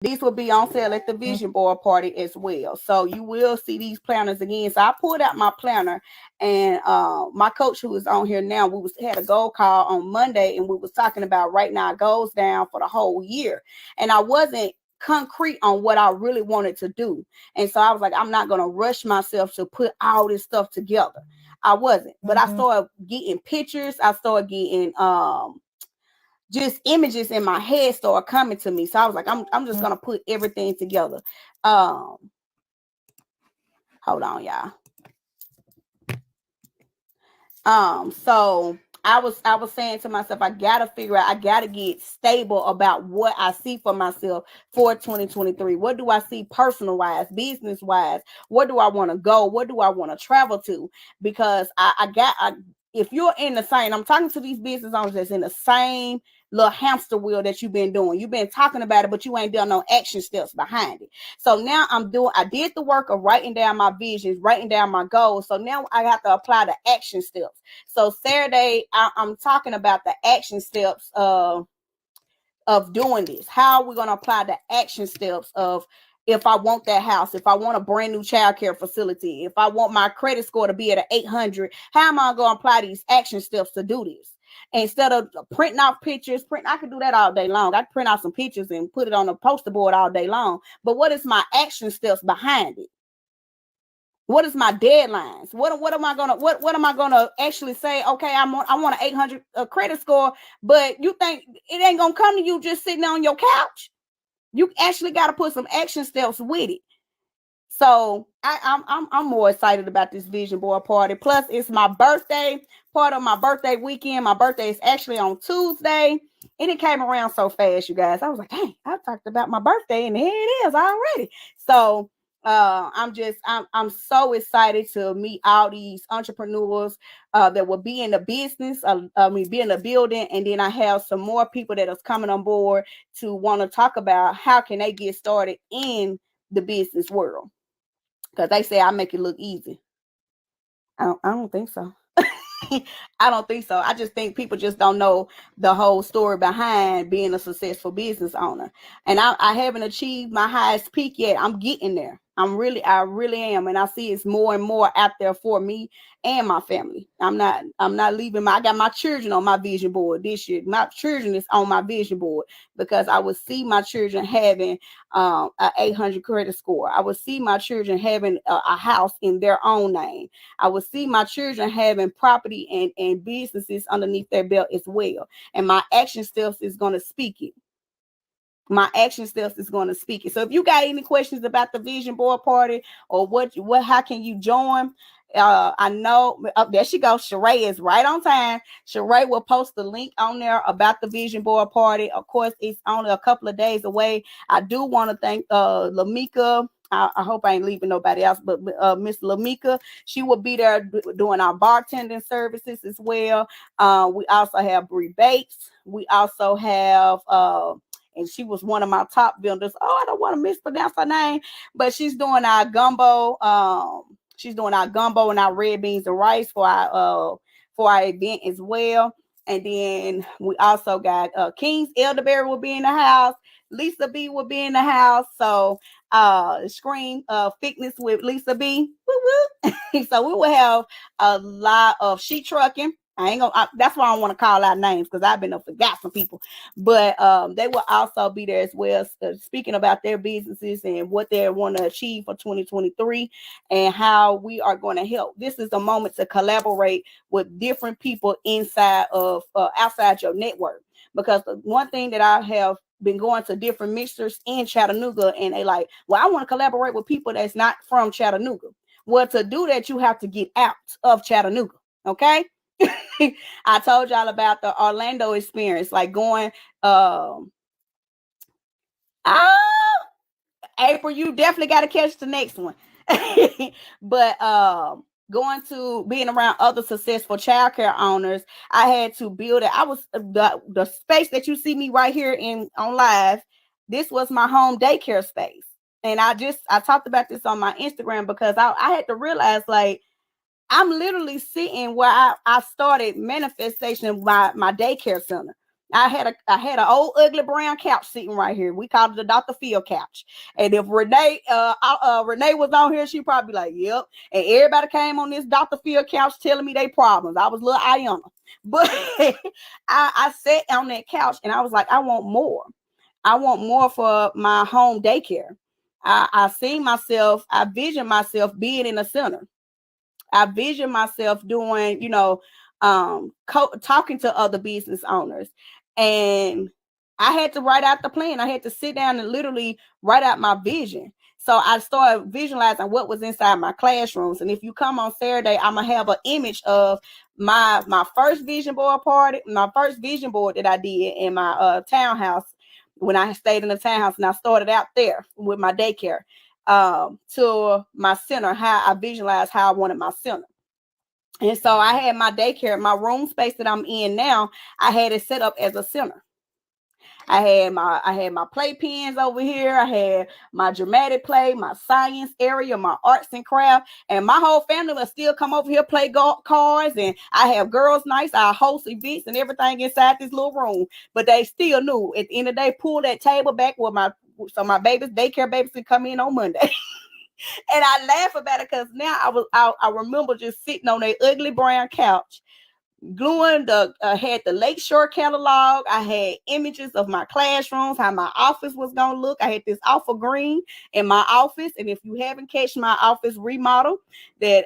These will be on sale at the vision board party as well. So you will see these planners again. So I pulled out my planner, and my coach who is on here now, we had a goal call on Monday, and we was talking about writing our goals down for the whole year. And I wasn't concrete on what I really wanted to do. And so I was like, I'm not gonna rush myself to put all this stuff together. I wasn't, but I started getting pictures. I started getting just images in my head started coming to me. So I was like, I'm just gonna put everything together. Hold on, y'all. So I was saying to myself, I gotta figure out, I gotta get stable about what I see for myself for 2023. What do I see personal wise, business wise? Where do I want to go? What do I want to travel to? Because if you're in the same, I'm talking to these business owners that's in the same little hamster wheel that you've been doing. You've been talking about it, but you ain't done no action steps behind it. So now I did the work of writing down my visions, writing down my goals. So now I have to apply the action steps. So Saturday, I'm talking about the action steps of doing this. How are we going to apply the action steps of, if I want that house, if I want a brand new childcare facility, if I want my credit score to be at an 800, how am I going to apply these action steps to do this? Instead of printing out pictures, I could do that all day long. I could print out some pictures and put it on a poster board all day long. But what is my action steps behind it? What is my deadlines? What am I gonna actually say? Okay, I want an 800 credit score, but you think it ain't gonna come to you just sitting on your couch? You actually got to put some action steps with it. So I'm more excited about this vision board party. Plus, it's my birthday, part of my birthday weekend. My birthday is actually on Tuesday, and it came around so fast, you guys. I was like, hey, I talked about my birthday, and here it is already. So I'm so excited to meet all these entrepreneurs that will be in the business, be in the building, and then I have some more people that is coming on board to want to talk about how can they get started in the business world, because they say I make it look easy. I don't think so. I don't think so. I just think people just don't know the whole story behind being a successful business owner. And I haven't achieved my highest peak yet. I'm getting there. I really am. And I see it's more and more out there for me and my family. I'm not leaving I got my children on my vision board this year. My children is on my vision board because I would see my children having an 800 credit score. I would see my children having a house in their own name. I would see my children having property and businesses underneath their belt as well. And my action steps is going to speak it. My action steps is going to speak it. So if you got any questions about the vision board party or how can you join? I know there she goes. Sheree is right on time. Sheree will post the link on there about the vision board party. Of course, it's only a couple of days away. I do want to thank Lamika. I hope I ain't leaving nobody else, but Miss Lamika, she will be there doing our bartending services as well. We also have Bree Bates. We also have and she was one of my top vendors. Oh, I don't want to mispronounce her name, but she's doing our gumbo. She's doing our gumbo and our red beans and rice for our event as well. And then we also got King's Elderberry will be in the house. Lisa B will be in the house. So Screen Fitness with Lisa B. Woo woo. So we will have a lot of sheet trucking. That's why I don't want to call out names, because I've been forgot some people, but they will also be there as well, speaking about their businesses and what they want to achieve for 2023 and how we are going to help. This is a moment to collaborate with different people inside of outside your network, because the one thing that I have been going to different mixers in Chattanooga, and they like, well, I want to collaborate with people that's not from Chattanooga. Well, to do that, you have to get out of Chattanooga. Okay. I told y'all about the Orlando experience, like going April, you definitely got to catch the next one. But going to being around other successful childcare owners, I had to build it. I was the space that you see me right here on live. This was my home daycare space. And I talked about this on my Instagram, because I had to realize, like, I'm literally sitting where I started manifestation of my daycare center. I had an old ugly brown couch sitting right here. We called it the Dr. Phil couch. And if Renee was on here, she'd probably be like, yep. And everybody came on this Dr. Phil couch telling me their problems. I was little Iona. But I sat on that couch and I was like, I want more. I want more for my home daycare. I vision myself being in a center. I vision myself doing, talking to other business owners. And I had to write out the plan. I had to sit down and literally write out my vision. So I started visualizing what was inside my classrooms. And if you come on Saturday, I'm gonna have an image of my first vision board party, my first vision board that I did in my townhouse when I stayed in the townhouse, and I started out there with my daycare to my center, how I visualized how I wanted my center. And so I had my daycare, my room space that I'm in now, I had it set up as a center. I had my playpens over here. I had my dramatic play, my science area, my arts and craft, and my whole family will still come over here play cards. And I have girls' nights. I host events and everything inside this little room. But they still knew at the end of the day, pull that table back with my babies, daycare babies, could come in on Monday. And I laugh about it because now I remember just sitting on that ugly brown couch gluing had the Lakeshore catalog. I had images of my classrooms, how my office was gonna look. I had this awful green in my office, and if you haven't catch my office remodel that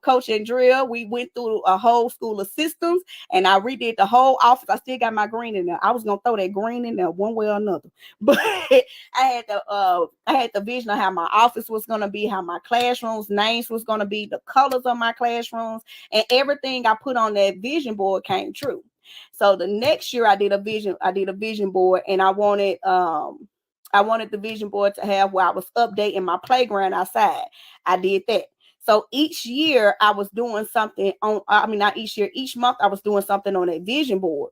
Coach Andrea, we went through a whole school of systems, and I redid the whole office. I still got my green in there. I was gonna throw that green in there one way or another, but I had the vision of how my office was gonna be, how my classrooms names was gonna be, the colors of my classrooms, and everything I put on that vision board came true. So the next year I did a vision board, and I wanted the vision board to have where I was updating my playground outside. I did that. So each year I was doing something on, not each year, each month I was doing something on that vision board.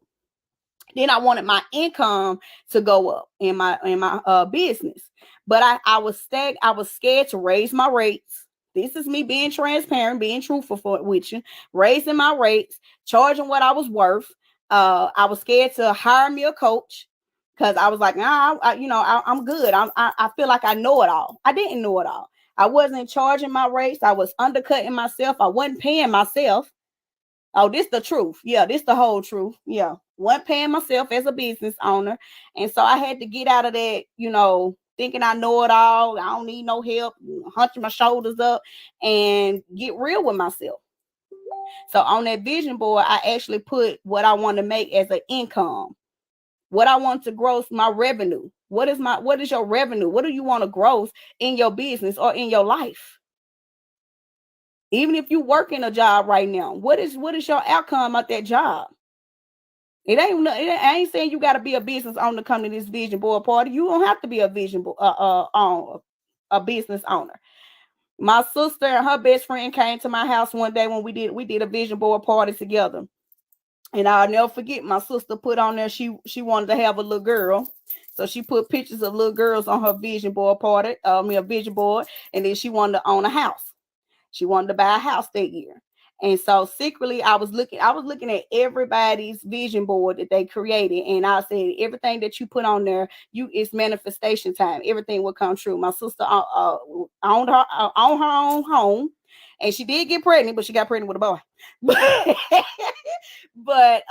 Then I wanted my income to go up in my business. But I was scared to raise my rates. This is me being transparent, being truthful with you, raising my rates, charging what I was worth. I was scared to hire me a coach because I was like, nah, I'm good. I feel like I know it all. I didn't know it all. I wasn't charging my rates. I was undercutting myself. I wasn't paying myself. Oh, this the truth. Yeah, this the whole truth. Yeah. Wasn't paying myself as a business owner. And so I had to get out of that, thinking I know it all. I don't need no help, hunching my shoulders up and get real with myself. So on that vision board, I actually put what I want to make as an income, what I want to gross my revenue. What is your revenue? What do you want to gross in your business or in your life? Even if you work in a job right now, what is your outcome at that job? I ain't saying you got to be a business owner to come to this vision board party. You don't have to be a a business owner. My sister and her best friend came to my house one day when we did a vision board party together. And I'll never forget, my sister put on there, she wanted to have a little girl. So she put pictures of little girls on her vision board party, a vision board, and then she wanted to own a house. She wanted to buy a house that year. And so secretly I was looking at everybody's vision board that they created. And I said, everything that you put on there, it's manifestation time. Everything will come true. My sister owned her own home. And she did get pregnant, but she got pregnant with a boy. But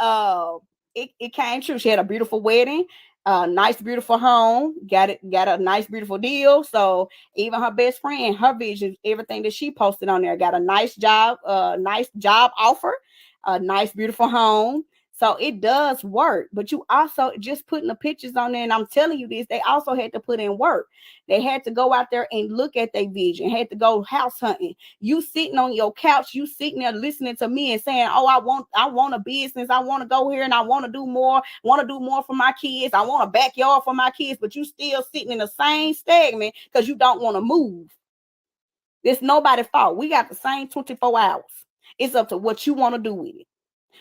it came true. She had a beautiful wedding, nice, beautiful home, got a nice, beautiful deal. So even her best friend, her vision, everything that she posted on there, got a nice job offer, a nice, beautiful home. So it does work, but you also just putting the pictures on there. And I'm telling you this, they also had to put in work. They had to go out there and look at their vision, had to go house hunting. You sitting on your couch, you sitting there listening to me and saying, oh, I want a business. I want to go here and I want to do more for my kids. I want a backyard for my kids, but you still sitting in the same stagnant because you don't want to move. It's nobody's fault. We got the same 24 hours. It's up to what you want to do with it.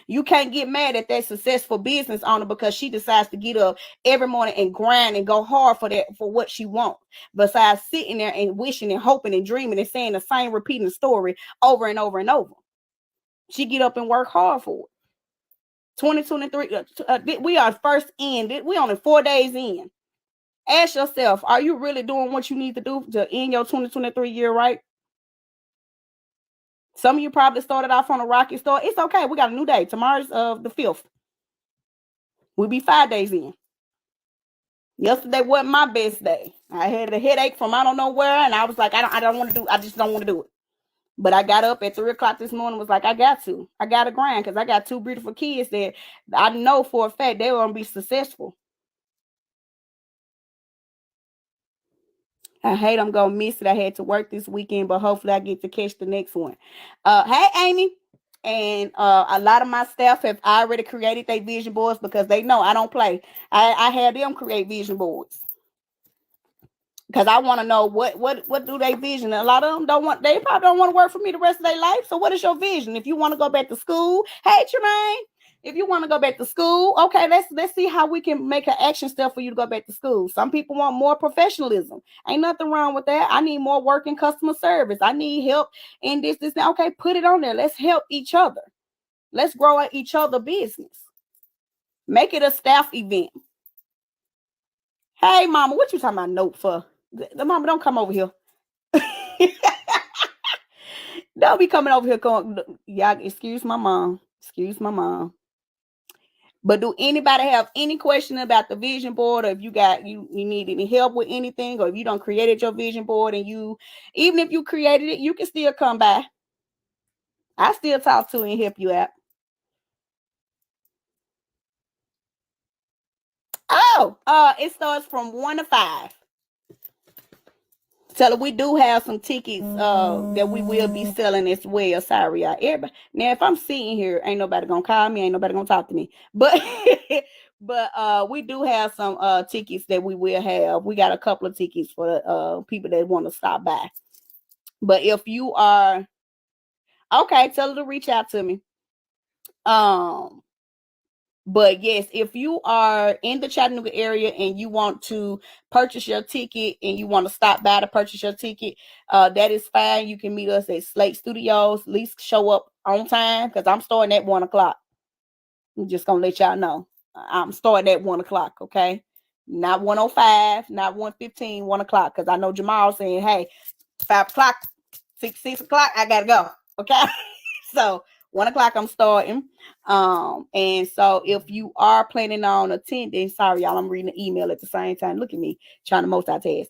You can't get mad at that successful business owner because she decides to get up every morning and grind and go hard for what she wants. Besides sitting there and wishing and hoping and dreaming and saying the same repeating story over and over and over. She get up and work hard for it. 2023, we are first in. We only 4 days in. Ask yourself, are you really doing what you need to do to end your 2023 year right? Some of you probably started off on a rocky start. It's okay. We got a new day. Tomorrow's the 5th. We'll be 5 days in. Yesterday wasn't my best day. I had a headache from I don't know where, and I was like, I just don't want to do it. But I got up at 3 o'clock this morning, was like, I got to grind, because I got 2 beautiful kids that I know for a fact they were going to be successful. I hate I'm going to miss it. I had to work this weekend, but hopefully I get to catch the next one. Hey, Amy. And a lot of my staff have already created their vision boards because they know I don't play. I have them create vision boards. Because I want to know what do they vision. A lot of them they probably don't want to work for me the rest of their life. So what is your vision? If you want to go back to school, hey Tremaine, if you want to go back to school, okay, let's see how we can make an action step for you to go back to school. Some people want more professionalism. Ain't nothing wrong with that. I need more work in customer service. I need help in this. Okay, put it on there. Let's help each other. Let's grow at each other business. Make it a staff event. Hey mama, what you talking about note for? The mama, don't come over here. Don't be coming over here going, y'all, excuse my mom. But do anybody have any question about the vision board, or if you need any help with anything, or if you don't created your vision board and even if you created it, you can still come by. I still talk to and help you out. Oh, it starts from 1 to 5. Tell her we do have some tickets that we will be selling as well. Sorry, y'all. Everybody. Now, if I'm sitting here, ain't nobody gonna call me, ain't nobody gonna talk to me. But we do have some tickets that we will have. We got a couple of tickets for the people that want to stop by. But if you are okay, tell her to reach out to me. But yes, if you are in the Chattanooga area and you want to purchase your ticket and you want to stop by to purchase your ticket, that is fine. You can meet us at Slate Studios. At least show up on time, because I'm starting at 1 o'clock. I'm just going to let y'all know. I'm starting at 1 o'clock, okay? Not 1:05, not 1:15, 1 o'clock, because I know Jamal saying, hey, 5 o'clock, 6 o'clock, I got to go, okay? So 1 o'clock I'm starting. And so if you are planning on attending, sorry y'all, I'm reading the email at the same time. Look at me trying to multitask.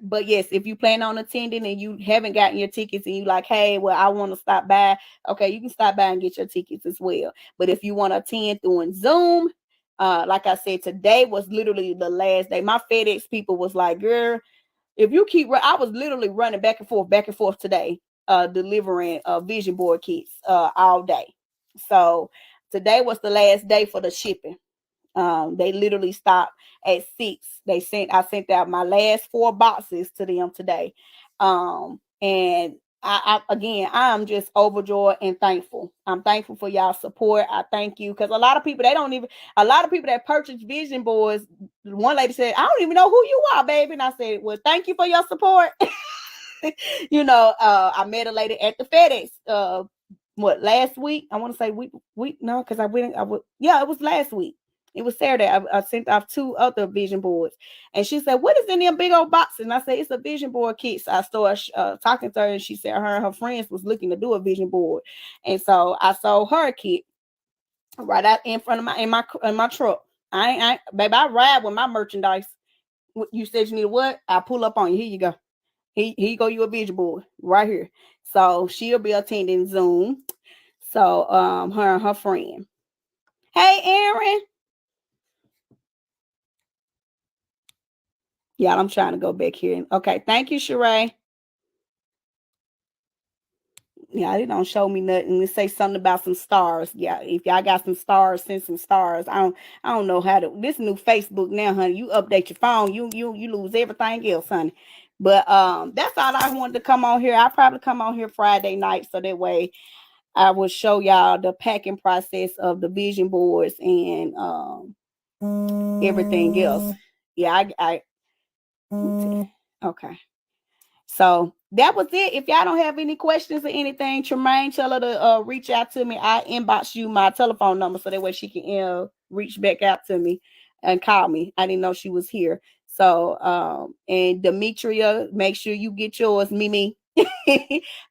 But yes, if you plan on attending and you haven't gotten your tickets and you like, hey, well, I want to stop by. Okay, you can stop by and get your tickets as well. But if you want to attend through Zoom, like I said, today was literally the last day. My FedEx people was like, girl, if you keep, I was literally running back and forth today, delivering vision board kits all day. So today was the last day for the shipping. They literally stopped at 6. I sent out my last 4 boxes to them today. And I'm just overjoyed and thankful. I'm thankful for y'all support. I thank you, because a lot of people that purchase vision boards, one lady said, I don't even know who you are, baby. And I said, well, thank you for your support. I met a lady at the FedEx last week. I want to say week no, because it was last week. It was Saturday. I sent off 2 other vision boards, and she said, what is in them big old boxes? And I said, it's a vision board kit. So I started talking to her, and she said her and her friends was looking to do a vision board, and so I sold her a kit right out in front of my truck. Baby, I ride with my merchandise. You said you need what? I pull up on you. Here you go. Here you go, you a vision board right here. So she'll be attending Zoom. So her and her friend. Hey, Aaron. Yeah, I'm trying to go back here. Okay, thank you, Sheree. Yeah, it don't show me nothing. It say something about some stars. Yeah, if y'all got some stars, send some stars. I don't know how to. This new Facebook now, honey. You update your phone, you lose everything else, honey. But that's all I wanted to come on here. I'll probably come on here Friday night, so that way I will show y'all the packing process of the vision boards and everything else. Yeah, I okay. So that was it. If y'all don't have any questions or anything, Tremaine, tell her to reach out to me. I inbox you my telephone number so that way she can reach back out to me and call me. I didn't know she was here. So and Demetria, make sure you get yours, Mimi.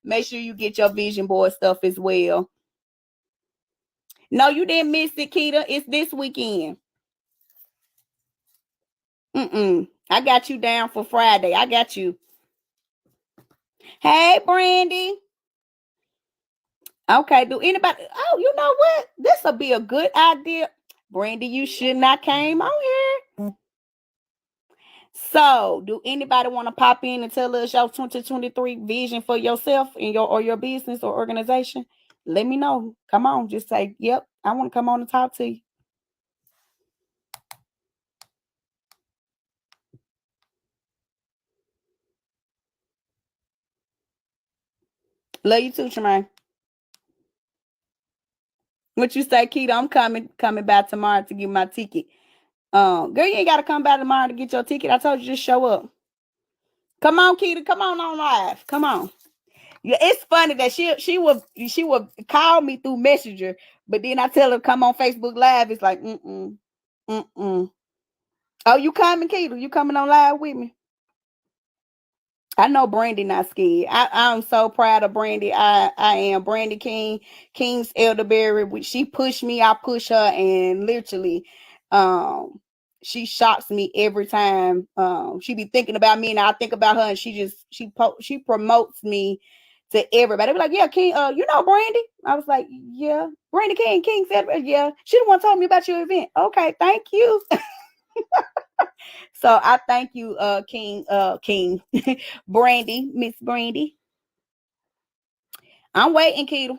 Make sure you get your vision board stuff as well. No, you didn't miss it, Keita. It's this weekend. I got you down for Friday. I got you. Hey, Brandy. Okay, do anybody? Oh, you know what? This will be a good idea. Brandy, you should not came on here. So, do anybody want to pop in and tell us your 2023 vision for yourself and your business or organization? Let me know. Come on, just say, yep, I want to come on and talk to you. Love you too, Tremaine. What you say, Keita? I'm coming back tomorrow to get my ticket. Girl, you ain't gotta come back tomorrow to get your ticket. I told you just show up. Come on, Keita. Come on live. Come on. Yeah, it's funny that she would call me through Messenger, but then I tell her come on Facebook Live. It's like mm. Oh, you coming, Keita? You coming on live with me? I know Brandy not scared. I'm so proud of Brandy. I am Brandy King's elderberry. Which she pushed me, I push her, and literally, she shocks me every time. She be thinking about me, and I think about her, and she promotes me to everybody. They be like, yeah, King, you know Brandy? I was like, yeah, Brandy King said, yeah. She the one told me about your event. Okay, thank you. So I thank you, King, Brandy, Miss Brandy. I'm waiting, Keita.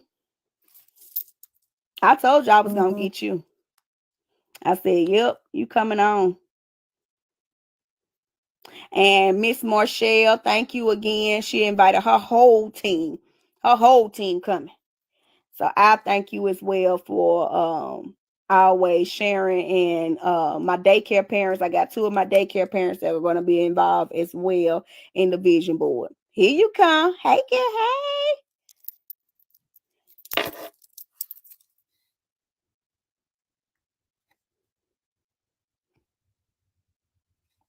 I told you I was gonna get you. I said, yep, you coming on. And Miss Marshall, thank you again. She invited her whole team coming. So I thank you as well for always sharing. And my daycare parents, I got two of my daycare parents that are going to be involved as well in the vision board. Here you come. Hey, kid, hey.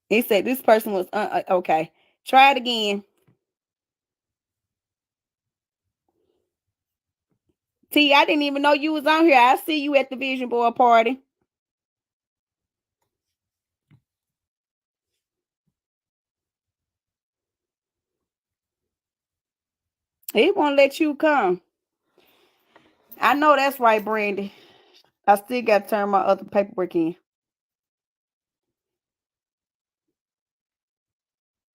He said this person was okay. Try it again. T, I didn't even know you was on here. I see you at the vision board party. He won't let you come. I know that's right, Brandy. I still got to turn my other paperwork in.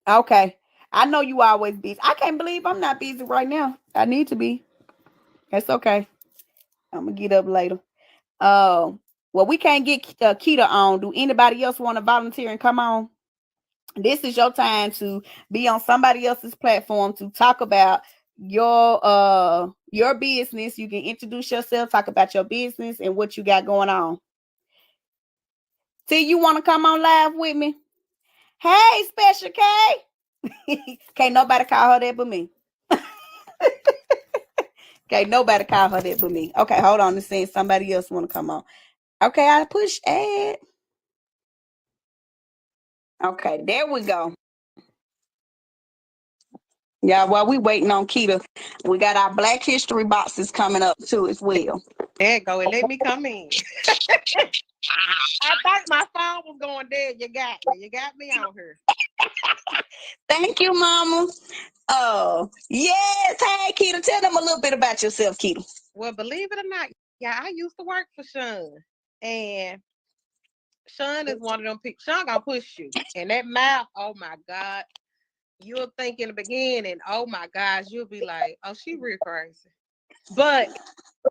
Okay. I know you always busy. I can't believe I'm not busy right now. I need to be. That's okay. I'm gonna get up later. Well, we can't get Keita on. Do anybody else want to volunteer and come on? This is your time to be on somebody else's platform to talk about your business. You can introduce yourself, talk about your business and what you got going on. See, you want to come on live with me? Hey, Special K. Can't nobody call her that but me. Okay, nobody call her that but me. Okay, hold on. It's saying somebody else want to come on. Okay, I push add. Okay, there we go. Yeah, while we waiting on Keita, we got our Black History boxes coming up too as well. There you go. And let me come in. I thought my phone was going dead. You got me. You got me on here. Thank you, Mama. Oh, yes. Hey, Keita, tell them a little bit about yourself, Keita. Well, believe it or not, yeah, I used to work for Sean. And Sean is one of them people. Sean gonna push you. And that mouth, oh my God. You'll think in the beginning, oh my gosh, you'll be like, oh, she real crazy. But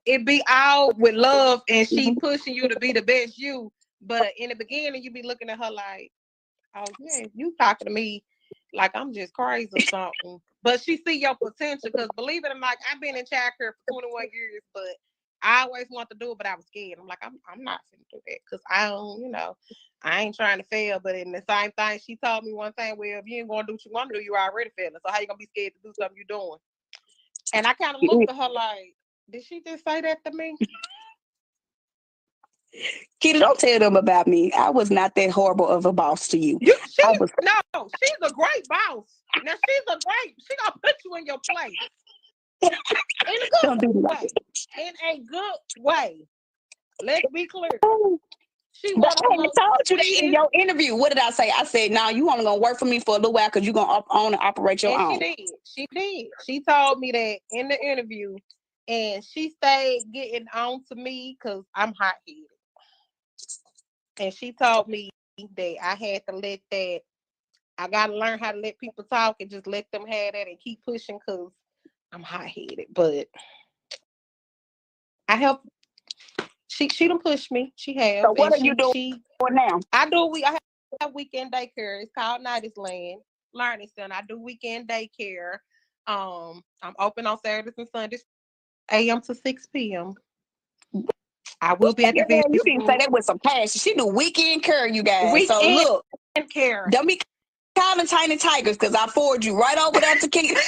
it be all with love and she pushing you to be the best you. But in the beginning, you be looking at her like, oh yeah, you talking to me like I'm just crazy or something. But she see your potential because believe it or not, I've been in childcare for 21 years, but I always want to do it, but I was scared. I'm like, I'm not gonna do that because I don't, I ain't trying to fail. But in the same thing, she told me one thing, well, if you ain't gonna do what you want to do, you're already failing. So how you gonna be scared to do something you're doing? And I kind of looked at her like, did she just say that to me? Kitty, don't tell them about me. I was not that horrible of a boss to you. No, she's a great boss. Now she gonna put you in your place. In a good Don't do way. In a good way. Let's be clear. She But I wanted told you that in your interview. What did I say? I said, "No, you only gonna work for me for a little while because you're gonna own and operate your own." She did. She told me that in the interview, and she stayed getting on to me because I'm hot headed. And she told me that I had to let that. I gotta learn how to let people talk and just let them have that and keep pushing because I'm hot headed. But I help. She done pushed me. She has. So what are you doing now? I have weekend daycare. It's called Nighty's Land Learning Center. I do weekend daycare. I'm open on Saturdays and Sundays, a.m. to 6 p.m. I will be at the You didn't say that with some passion. She do weekend care, you guys. Weekend so look, care. Don't be calling Tiny Tigers because I forward you right over there to Keita.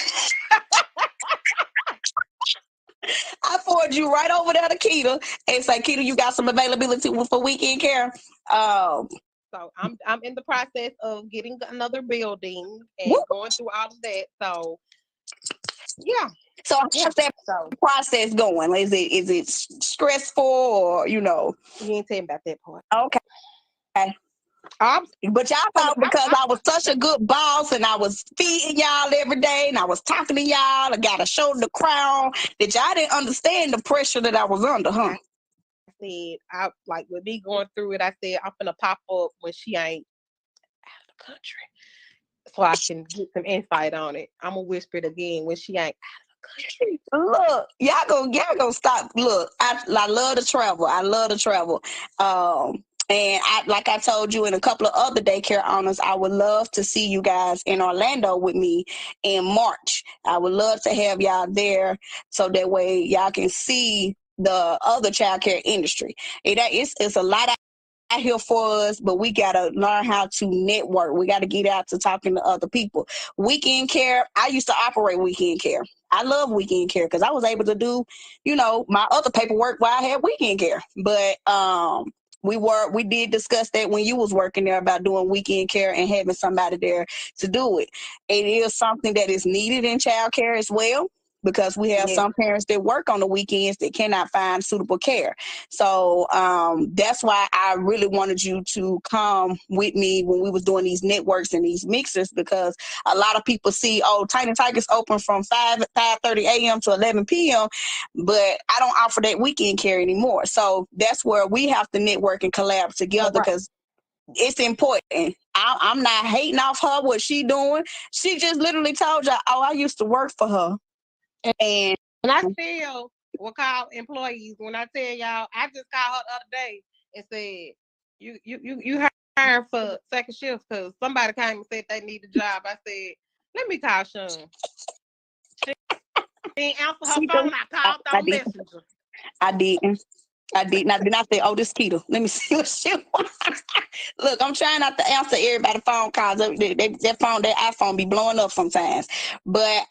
I forward you right over there to Keita and say, Keita, you got some availability for weekend care. So I'm in the process of getting another building and going through all of that. So yeah. So how's that process going? Is it stressful or You ain't telling about that part. Okay. But y'all thought because I was such a good boss and I was feeding y'all every day and I was talking to y'all, I got a shoulder crown, that y'all didn't understand the pressure that I was under, huh? I said, with me going through it, I said, I'm gonna pop up when she ain't out of the country so I can get some insight on it. I'm gonna whisper it again when she ain't out of the country. Look, y'all gonna stop. Look, I love to travel. I love to travel. And like I told you and a couple of other daycare owners, I would love to see you guys in Orlando with me in March. I would love to have y'all there so that way y'all can see the other childcare industry. It's a lot out here for us, but we gotta learn how to network. We gotta get out to talking to other people. Weekend care, I used to operate weekend care. I love weekend care because I was able to do, my other paperwork while I had weekend care. But we did discuss that when you was working there about doing weekend care and having somebody there to do it. It is something that is needed in child care as well, because we have some parents that work on the weekends that cannot find suitable care. So that's why I really wanted you to come with me when we was doing these networks and these mixers, because a lot of people see, Tiny Tigers open from 5:30 a.m. to 11 p.m., but I don't offer that weekend care anymore. So that's where we have to network and collab together because it's important. I'm not hating off her, what she doing. She just literally told y'all, I used to work for her. And I still will call employees when I tell y'all. I just called her the other day and said, "You hiring for second shift?" Because somebody came and said they need a job. I said, "Let me call Sean." She didn't answer her phone. I called on Messenger. I didn't. Now, then I said, this Keita. Let me see what she wants. Look, I'm trying not to answer everybody's phone calls. That iPhone be blowing up sometimes. But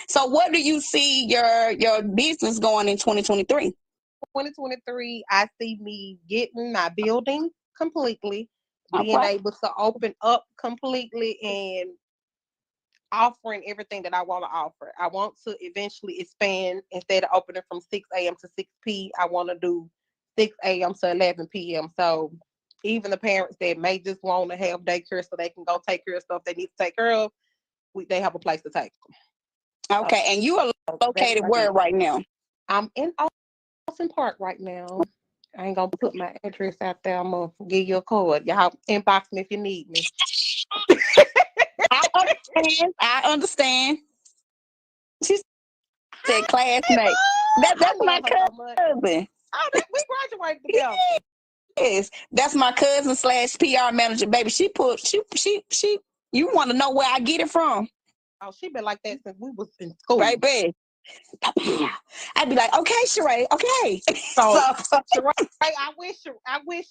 so where do you see your business going in 2023? 2023, I see me getting my building completely, being able to open up completely and offering everything that I want to offer. I want to eventually expand. Instead of opening from 6 a.m. to 6 p.m., I want to do 6 a.m. to 11 p.m. So even the parents that may just want to have daycare so they can go take care of stuff they need to take care of, they have a place to take them. Okay, and you are located where right now? I'm in Austin Park right now. I ain't gonna put my address out there. I'm gonna give you a card. Y'all inbox me if you need me. I understand. She said classmate. That's my cousin. We graduated together. Yes, that's my cousin / PR manager, baby. She you want to know where I get it from? Oh, she been like that since we was in school. Baby, I'd be like, okay, Sheree, okay. So, So Sheree, I wish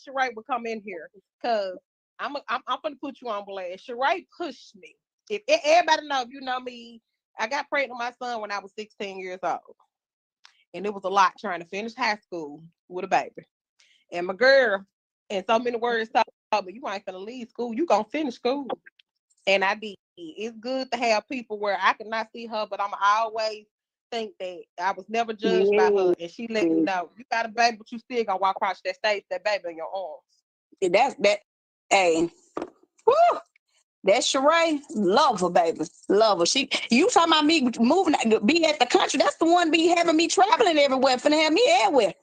Sheree would come in here because I'm gonna put you on blast. Sheree pushed me. If everybody know, if you know me, I got pregnant with my son when I was 16 years old, and it was a lot trying to finish high school with a baby. And my girl, in so many words, told me, "You ain't gonna leave school. You gonna finish school." And I did. It's good to have people where I cannot see her, but I'm always think that I was never judged by her, and she let me know you got a baby, but you still gonna walk across that stage, with that baby in your arms. that's that. Hey, woo, that's Sheree. Love her, baby. Love her. You talking about me moving, be at the country? That's the one be having me traveling everywhere. Finna have me everywhere.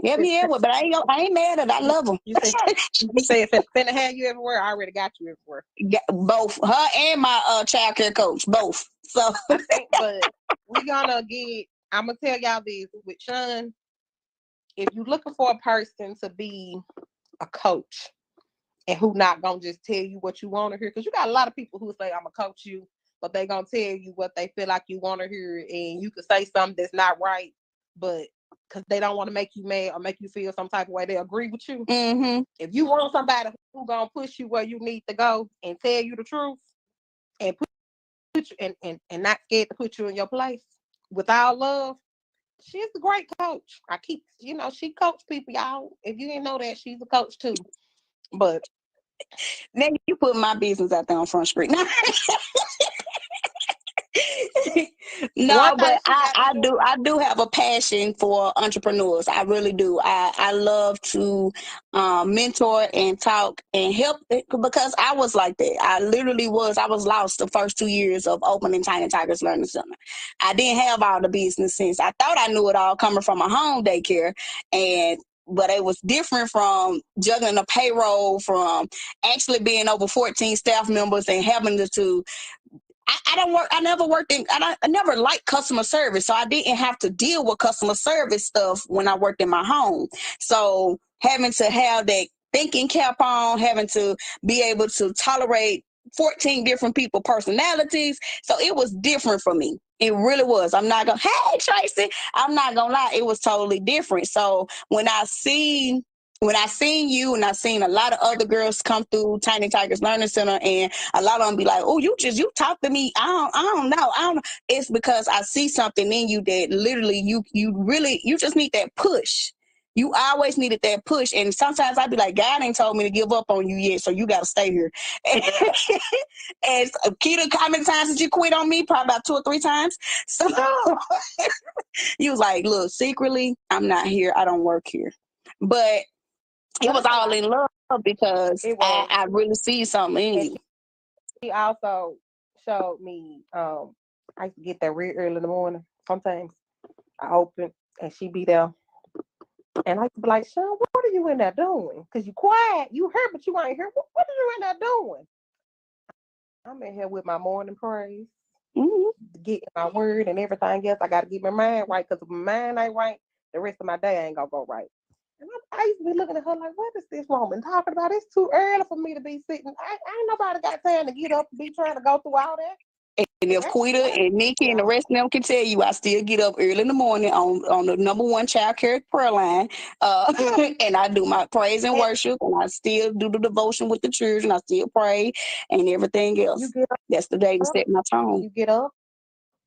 Have me everywhere. But I ain't mad at her. I love her. You say finna have you everywhere. I already got you everywhere. Both her and my child care coach, both. So, but we gonna get. I'm gonna tell y'all this with Sean. If you're looking for a person to be a coach and who not gonna just tell you what you want to hear, because you got a lot of people who say I'm gonna coach you, but they gonna tell you what they feel like you want to hear, and you could say something that's not right, but because they don't want to make you mad or make you feel some type of way, they agree with you. mm-hmm. If you want somebody who gonna push you where you need to go and tell you the truth and put you and not scared to put you in your place with all love, she's a great coach. She coach people, y'all. If you didn't know that, she's a coach too. But Now you put my business out there on Front Street. No, but I do have a passion for entrepreneurs. I really do. I love to mentor and talk and help because I was like that. I literally was. I was lost the first 2 years of opening Tiny Tigers Learning Center. I didn't have all the business sense. I thought I knew it all coming from a home daycare, but it was different from juggling a payroll, from actually being over 14 staff members and having to I never liked customer service. So I didn't have to deal with customer service stuff when I worked in my home. So having to have that thinking cap on, having to be able to tolerate 14 different people personalities. So it was different for me. It really was. Hey, Tracy, I'm not going to lie. It was totally different. So when I seen you and I seen a lot of other girls come through Tiny Tigers Learning Center, and a lot of them be like, oh, you talk to me. I don't know. It's because I see something in you that literally you just need that push. You always needed that push. And sometimes I'd be like, God ain't told me to give up on you yet, so you got to stay here. And Keita, how many times did you quit on me? Probably about 2 or 3 times. So you was like, look, secretly, I'm not here. I don't work here. But it was all in love because I really see something in you. She also showed me, I used to get there real early in the morning. Sometimes I open and she be there. And I used to be like, Sean, what are you in there doing? Because you quiet. You heard, but you ain't here. What are you in there doing? I'm in here with my morning praise, getting my word and everything else. I got to get my mind right, because if my mind ain't right, the rest of my day ain't going to go right. And I used to be looking at her like, what is this woman talking about? It's too early for me to be sitting. Ain't nobody got time to get up and be trying to go through all that. And if Quita and Nikki and the rest of them can tell you, I still get up early in the morning on the number 1 child care prayer line. And I do my praise and worship, and I still do the devotion with the children. I still pray and everything else. That's the day to set my tone. You get up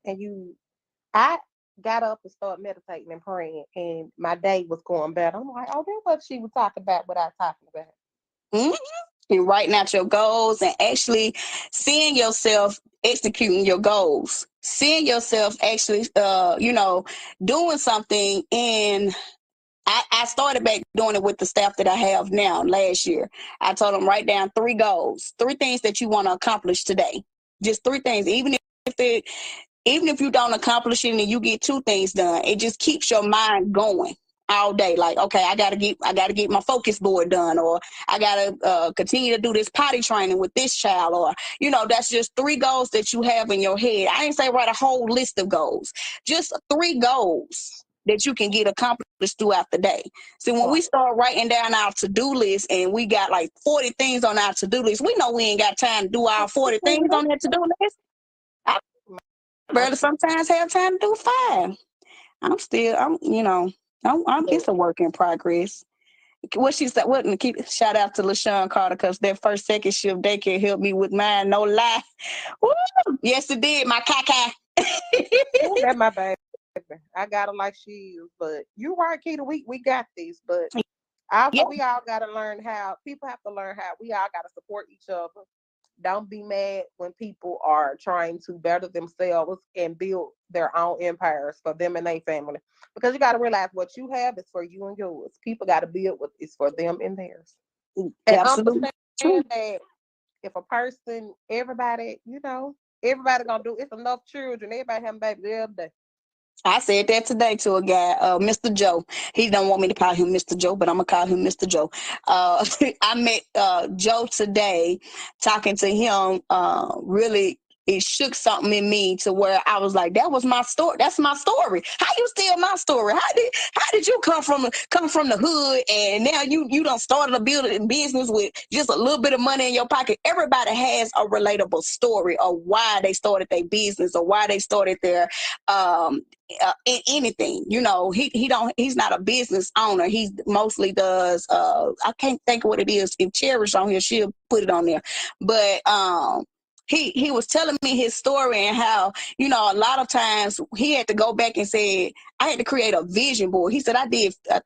and I got up and started meditating and praying, and my day was going better. I'm like, oh, that's what she was talking about without talking about. Mm-hmm. And writing out your goals and actually seeing yourself executing your goals, seeing yourself actually, doing something. And I started back doing it with the staff that I have now last year. I told them, write down 3 goals, 3 things that you want to accomplish today. Just 3 things. Even if you don't accomplish it and you get 2 things done, it just keeps your mind going all day. Like, okay, I gotta get my focus board done, or I gotta continue to do this potty training with this child, or that's just 3 goals that you have in your head. I didn't say write a whole list of goals, just 3 goals that you can get accomplished throughout the day. See, when we start writing down our to-do list and we got like 40 things on our to-do list, we know we ain't got time to do all 40 things on that to-do list. barely sometimes have time to do 5. It's a work in progress. What she said, what, and keep shout out to LaShawn Carter, because that first, second shift daycare helped me with mine, no lie. Woo! Yes, it did, my caca. Ooh, that's my baby. I got her like she is. But you right, Keita. We got these. But also, Yeah, we all got to learn how. People have to learn how. We all got to support each other. Don't be mad when people are trying to better themselves and build their own empires for them and their family. Because you got to realize what you have is for you and yours. People got to build what is for them and theirs. And absolutely true. understand that if a person, everybody, everybody gonna do. It's enough children. Everybody having babies the other day. I said that today to a guy, Mr. Joe. He don't want me to call him Mr. Joe, but I'm gonna call him Mr. Joe. I met Joe today, talking to him. Really, it shook something in me to where I was like, "That was my story. That's my story. How you steal my story? How did you come from the hood and now you done started a business with just a little bit of money in your pocket?" Everybody has a relatable story of why they started their business or why they started their in anything. He's not a business owner. He mostly does I can't think of what it is. If Cherish on here, she'll put it on there. But he was telling me his story and how, a lot of times he had to go back and say, I had to create a vision board. He said, I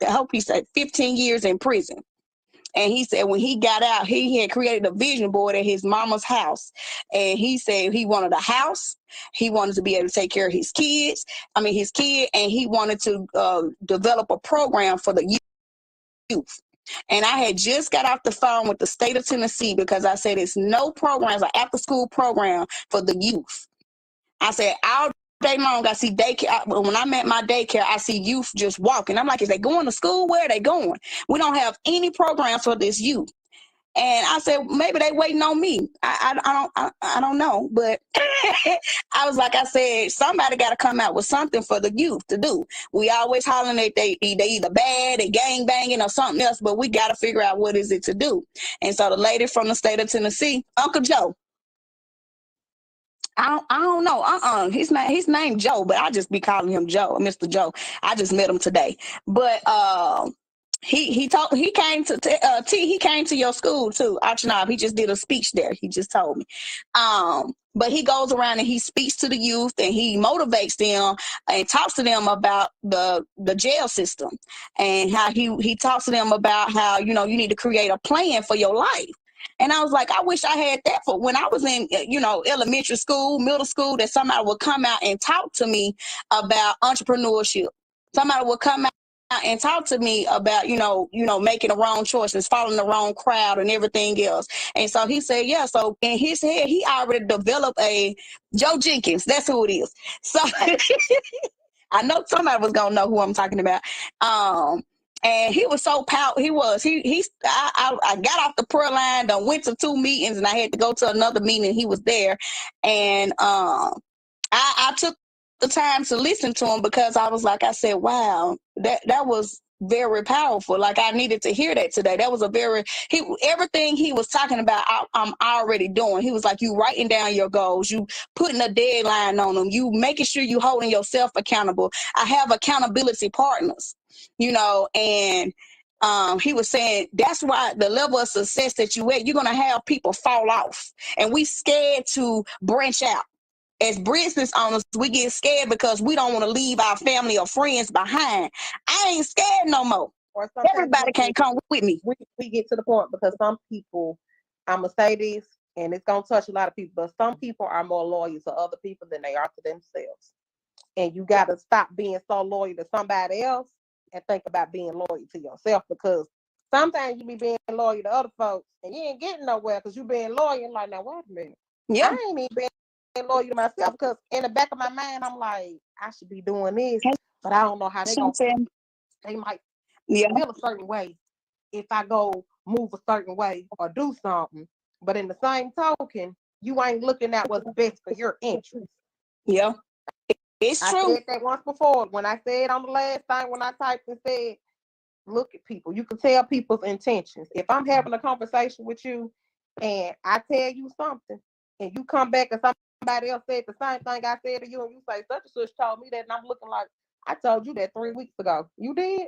hope he said 15 years in prison. And he said when he got out, he had created a vision board at his mama's house. And he said he wanted a house. He wanted to be able to take care of his kid, and he wanted to develop a program for the youth. And I had just got off the phone with the state of Tennessee because I said it's no programs, an after school program for the youth. I said, all day long, I see daycare. When I'm at my daycare, I see youth just walking. I'm like, is they going to school? Where are they going? We don't have any programs for this youth. And I said, maybe they waiting on me. I don't know. But I was like, I said, somebody got to come out with something for the youth to do. We always hollering that they either bad, they gang banging or something else, but we got to figure out what is it to do. And so the lady from the state of Tennessee, Uncle Joe, I don't know. His name Joe, but I just be calling him Joe, Mr. Joe. I just met him today. But he came to he came to your school too, Archinob. He just did a speech there. He just told me. But he goes around and he speaks to the youth and he motivates them and talks to them about the jail system and how he talks to them about how, you need to create a plan for your life. And I was like, I wish I had that for when I was in, elementary school, middle school, that somebody would come out and talk to me about entrepreneurship. Somebody would come out and talk to me about, making the wrong choices, following the wrong crowd and everything else. And so he said, yeah. So in his head, he already developed a Joe Jenkins. That's who it is. So I know somebody was going to know who I'm talking about. And he was so proud. I got off the prayer line, done went to 2 meetings, and I had to go to another meeting. He was there. And I took the time to listen to him because I was like, I said, wow, that was very powerful. Like I needed to hear that today. That was everything he was talking about, I'm already doing. He was like, you writing down your goals, you putting a deadline on them, you making sure you holding yourself accountable. I have accountability partners, and he was saying that's why the level of success that you at, you're going to have people fall off, and we scared to branch out. As business owners, we get scared because we don't want to leave our family or friends behind. I ain't scared no more. Everybody can't come with me. We get to the point because some people, I'm going to say this, and it's going to touch a lot of people, but some people are more loyal to other people than they are to themselves. And you got to stop being so loyal to somebody else and think about being loyal to yourself, because sometimes you be being loyal to other folks and you ain't getting nowhere because you being loyal. Like, now, wait a minute. Yeah. I ain't even being loyal to myself because in the back of my mind, I'm like, I should be doing this, but I don't know how they might feel a certain way if I go move a certain way or do something. But in the same token, you ain't looking at what's best for your interest. Yeah, it's true. I said that once before when I said on the last time when I typed and said, look at people. You can tell people's intentions. If I'm having a conversation with you and I tell you something and you come back and somebody else said the same thing I said to you, and you say such and such told me that, and I'm looking like I told you that 3 weeks ago. You did.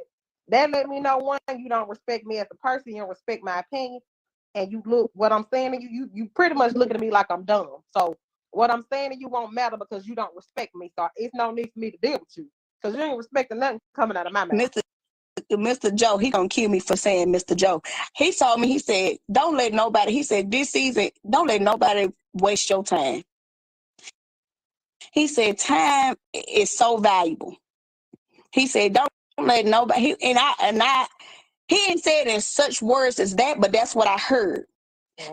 That let me know, one, you don't respect me as a person, you don't respect my opinion, and you look what I'm saying to you. You pretty much looking at me like I'm dumb. So what I'm saying to you won't matter because you don't respect me. So it's no need for me to deal with you because you ain't respecting nothing coming out of my mouth. Mr. Joe, he gonna kill me for saying Mr. Joe. He told me, he said, don't let nobody, he said, this season, don't let nobody waste your time. He said, time is so valuable. He said, don't let nobody, he didn't say it in such words as that, but that's what I heard.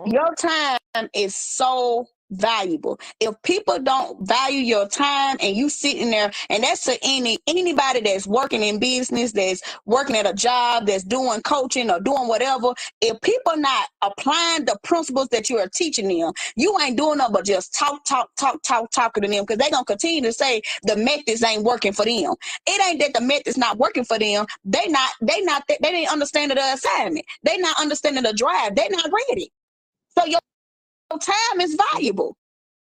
Your time is so valuable. If people don't value your time and you sitting there, and that's to anybody that's working in business, that's working at a job, that's doing coaching or doing whatever, if people not applying the principles that you are teaching them, you ain't doing nothing but just talking to them, because they're gonna continue to say the methods ain't working for them. It ain't that the method's not working for them. They didn't understand the assignment. They not understanding the drive. They not ready. So your time is valuable.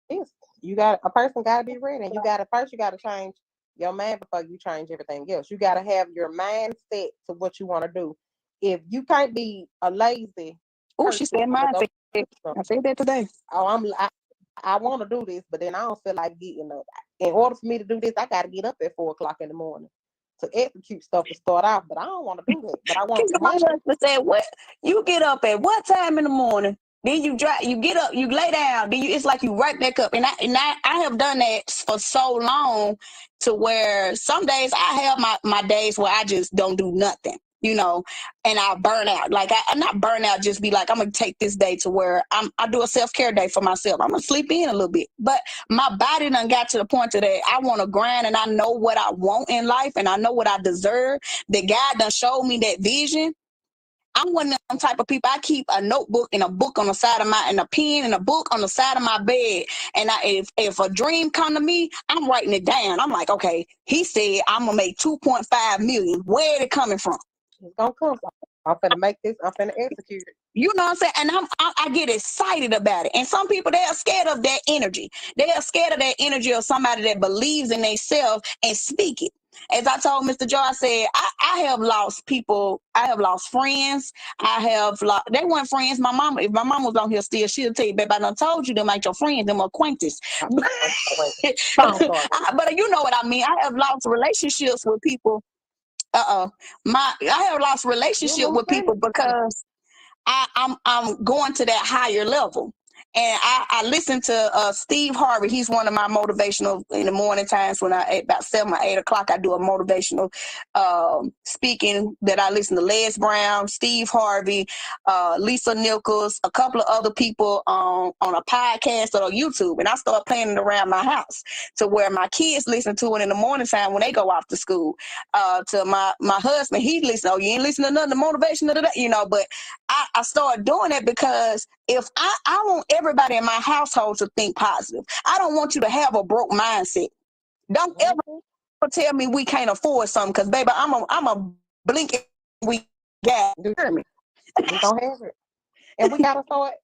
Yes. You got a person got to be ready, and you got to change your mind before you change everything else. You got to have your mind set to what you want to do. If you can't be a lazy Oh, she said mindset. I said that today. I want to do this, but then I don't feel like getting up. In order for me to do this, I got to get up at 4:00 in the morning to execute stuff to start off. But I don't want to do that. But I want to. My husband said, "What? You get up at what time in the morning? Then you drive. You get up. You lay down. Then it's like you right back up." And I have done that for so long, to where some days I have my days where I just don't do nothing. And I burn out. Like I'm not burn out, just be like, I'm gonna take this day to where I do a self-care day for myself. I'm gonna sleep in a little bit. But my body done got to the point that I want to grind, and I know what I want in life, and I know what I deserve. That God done showed me that vision. I'm one of them type of people. I keep a notebook and a book on the side of and a pen and a book on the side of my bed. And if a dream come to me, I'm writing it down. I'm like, okay, he said I'm gonna make 2.5 million. Where is it coming from? It's gonna come. I'm finna make this. I'm finna execute it. You know what I'm saying? And I get excited about it. And some people, they are scared of that energy. They are scared of that energy of somebody that believes in themselves and speak it. As I told Mr. Joe, I said, I have lost people. I have lost friends. They weren't friends. My mama, if my mama was on here still, she'll tell you, babe, I done told you them ain't your friends, them acquaintances. But you know what I mean. I have lost relationships with people. I have lost relationship with people because I'm going to that higher level. And I listen to Steve Harvey. He's one of my motivational in the morning times when about 7 or 8 o'clock, I do a motivational speaking that I listen to Les Brown, Steve Harvey, Lisa Nichols, a couple of other people on a podcast or YouTube. And I start playing it around my house to where my kids listen to it in the morning time when they go off to school. To my husband, he listens. Oh, you ain't listening to nothing motivational today, but I started doing it because if I want everybody in my household to think positive. I don't want you to have a broke mindset. Don't ever tell me we can't afford something, because baby, I'm a blink we got. You hear me? We don't have it. And we gotta start,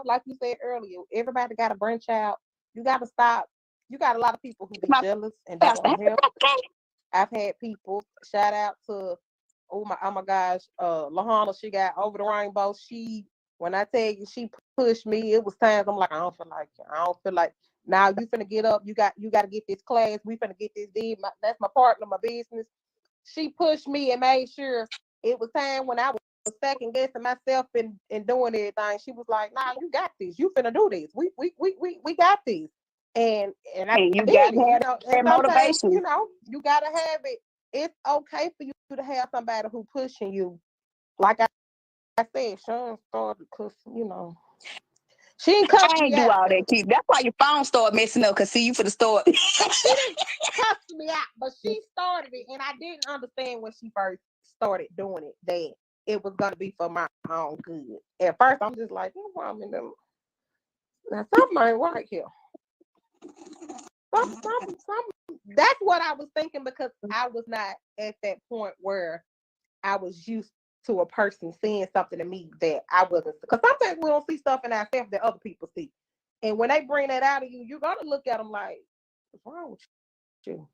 like you said earlier, everybody gotta branch out. You gotta stop. You got a lot of people who be jealous and don't want help. I've had people, shout out to oh my gosh, Lahana, she got Over the Rainbow. When I tell you she pushed me, it was times I'm like, I don't feel like now you finna get up, you got to get this class, we finna get this deed. That's my partner, my business. She pushed me and made sure it was time when I was second guessing myself and doing everything. She was like, nah, you got this, you finna do this. We got this. And you got to have that motivation. You gotta have it. It's okay for you to have somebody who pushing you. Like I said, Sean started because she ain't cussed me out. Do all that, Keith. That's why your phone started messing up, because see, you for the store. She didn't cuss me out, but she started it, and I didn't understand when she first started doing it that it was gonna be for my own good. At first, I'm just like, now something ain't right here. That's what I was thinking, because I was not at that point where I was used to a person seeing something to me that I wasn't. Because sometimes we don't see stuff in ourselves that other people see. And when they bring that out of you, you're gonna look at them like, what's wrong with you?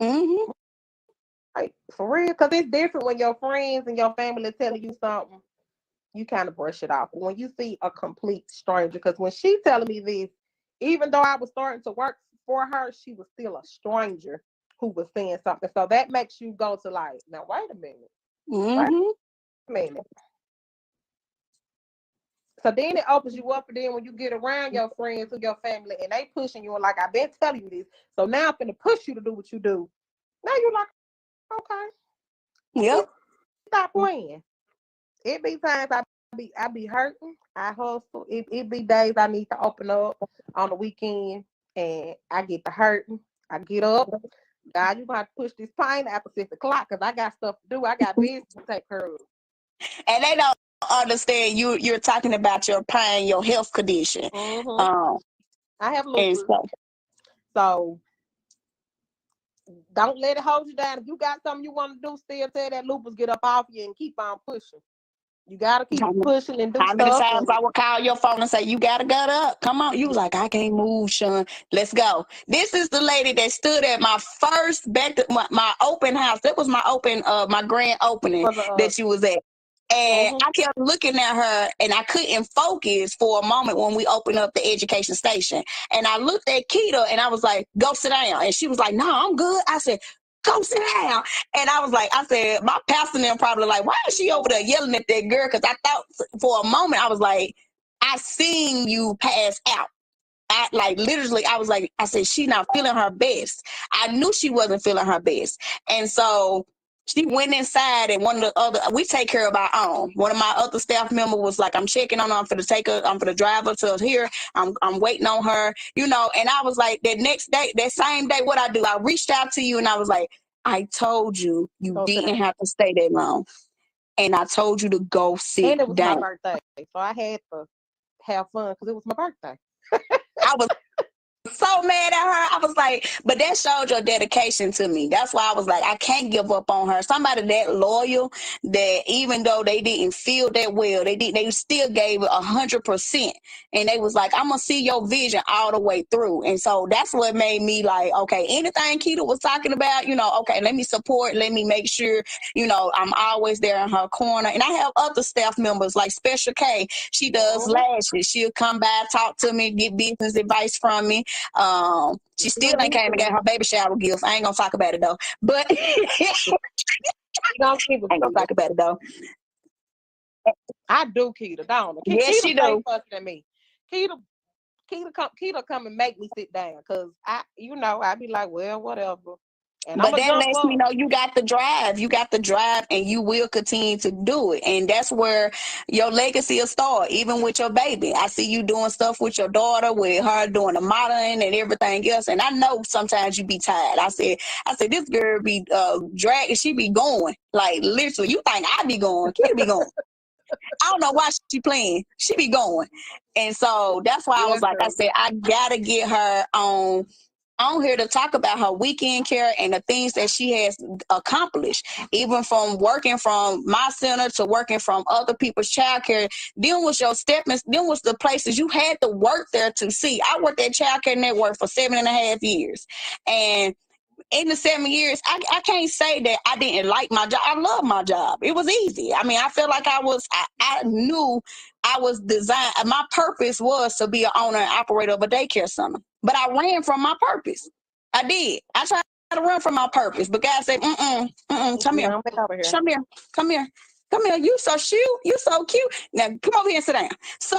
Mm-hmm. Like, for real? Because it's different when your friends and your family are telling you something, you kind of brush it off. But when you see a complete stranger, because when she telling me this, even though I was starting to work for her, she was still a stranger who was saying something. So that makes you go to like, now wait a minute. Wait Mm-hmm. a minute. So then it opens you up, and then when you get around your friends or your family and they pushing you, and like, I've been telling you this, so now I'm gonna push you to do what you do. Now you're like, okay, Yep. stop playing. It be times I be hurting. I hustle. It be days I need to open up on the weekend, and I get to hurting. I get up. God, you gonna have to push this pineapple 6 o'clock because I got stuff to do. I got business to take care of. And they don't understand you're talking about your pain, your health condition. Mm-hmm. Um, I have and lupus, so so don't let it hold you down. If you got something you want to do, still tell that lupus get up off you and keep on pushing. You gotta keep pushing and do how many stuff. times I would call your phone and say, you gotta get up. Come on. You was like, I can't move, Sean. Let's go. This is the lady that stood at my first my open house. That was my my grand opening For the that you was at. And mm-hmm. I kept looking at her and I couldn't focus for a moment when we opened up the education station. And I looked at Keita and I was like, go sit down. And she was like, no, I'm good. I said, go sit down. And I was like, I said, my pastor and them probably like, why is she over there yelling at that girl? Because I thought for a moment, I was like, I seen you pass out. I like literally, I was like, I said, she not feeling her best. I knew she wasn't feeling her best. And so she went inside and one of the other, we take care of our own. One of my other staff member was like, I'm checking on her. I'm going to take her. I'm going to drive her to here. I'm waiting on her, you know. And I was like, that next day, that same day, what I do, I reached out to you and I was like, I told you, you Go sit didn't down. have to stay that long. And I told you to go sit And it was my down. birthday, so I had to have fun because it was my birthday. I was so mad at her. I was like, but that showed your dedication to me. That's why I was like, I can't give up on her. Somebody that loyal, that even though they didn't feel that well, they still gave it 100%. And they was like, I'm gonna see your vision all the way through. And so that's what made me like, okay, anything Keita was talking about, you know, okay, let me support, let me make sure, you know, I'm always there in her corner. And I have other staff members like Special K. She does Mm-hmm. lashes. She'll come by, talk to me, get business advice from me. She still ain't came and got her baby shower gift. I ain't gonna talk about it though. But I You don't keep ain't gonna it. talk about it though. I do, Keita. Don't Yes, Keita she stay do. fussing at me. Keita, Keita come and make me sit down because I be like, well, whatever, and I'm But gonna that jump lets me up. know you got the drive. You got the drive and you will continue to do it. And that's where your legacy will start, even with your baby. I see you doing stuff with your daughter, with her doing the modeling and everything else. And I know sometimes you be tired. I said, this girl be dragging, she be going. Like literally, you think I be going, Kid be going. I don't know why she playing. She be going. And so that's why I Yeah, was like, I true. said, I gotta get her on here to talk about her weekend care and the things that she has accomplished, even from working from my center to working from other people's childcare. Then was your stepping, then was the places you had to work there to see. I worked at Child Care Network for 7.5 years. And in the 7 years, I can't say that I didn't like my job. I love my job. It was easy. I mean, I felt like I knew I was designed. My purpose was to be an owner and operator of a daycare center. But I ran from my purpose. I did. I tried to run from my purpose. But God said, come here. No, I'm back over here. Come here. Come here. Come here. You so cute. You so cute. Now come over here and sit down. So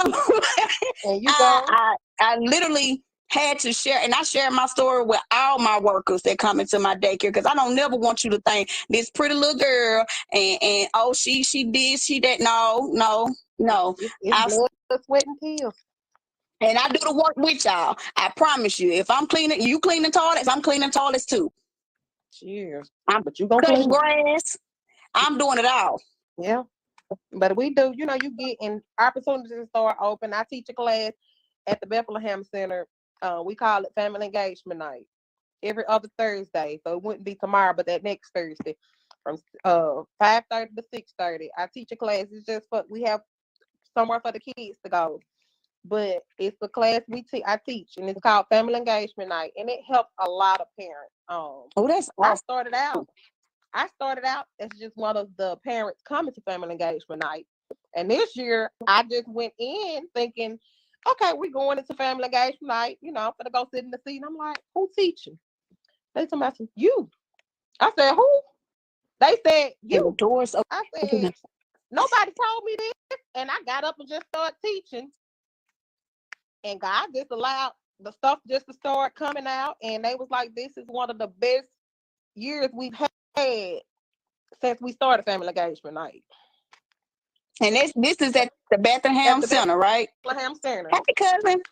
And you I, go. I literally had to share, and I share my story with all my workers that come into my daycare because I don't never want you to think this pretty little girl and oh she did she that no. It's I blood, sweat, and tears. and I do the work with y'all. I promise you. If I'm cleaning, you cleaning toilets, I'm cleaning toilets too. Cheers. I'm But you gonna cutting clean it. grass. I'm doing it all. Yeah. But we do, you get in opportunities to start open. I teach a class at the Bethlehem Center. We call it Family Engagement Night every other Thursday. So it wouldn't be tomorrow, but that next Thursday from 5:30 to 6:30. I teach a class. It's just we have somewhere for the kids to go. but it's the class I teach, and it's called Family Engagement Night, and it helps a lot of parents. Oh, that's I awesome. started out as just one of the parents coming to Family Engagement Night, and this year I just went in thinking, okay, we're going into Family Engagement Night. You know, I'm gonna go sit in the seat, and I'm like, who teaching? They told me, I said, you. I said, who? They said, And the you. doors open. I said, nobody told me this, and I got up and just started teaching, and God just allowed the stuff just to start coming out, and they was like, this is one of the best years we've had since we started Family Engagement Night. And this is at the Bethlehem Center, right? Bethlehem Center. Hey, cousin.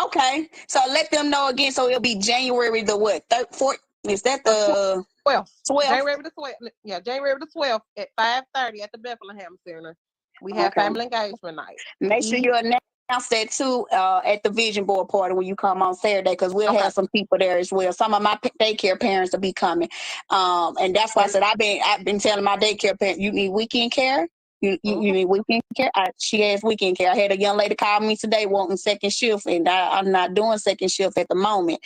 Okay. So let them know again. So it'll be January the what? 4th? Is that the 12th? 12th? January the 12th. Yeah, January the 12th at 5:30 at the Bethlehem Center. We have Family Engagement Night. Make sure you announce that too at the vision board party when you come on Saturday, because we'll have some people there as well. Some of my daycare parents will be coming, and that's why I said I've been telling my daycare parents, you need weekend care. You need weekend care. She has weekend care. I had a young lady call me today wanting second shift, and I'm not doing second shift at the moment.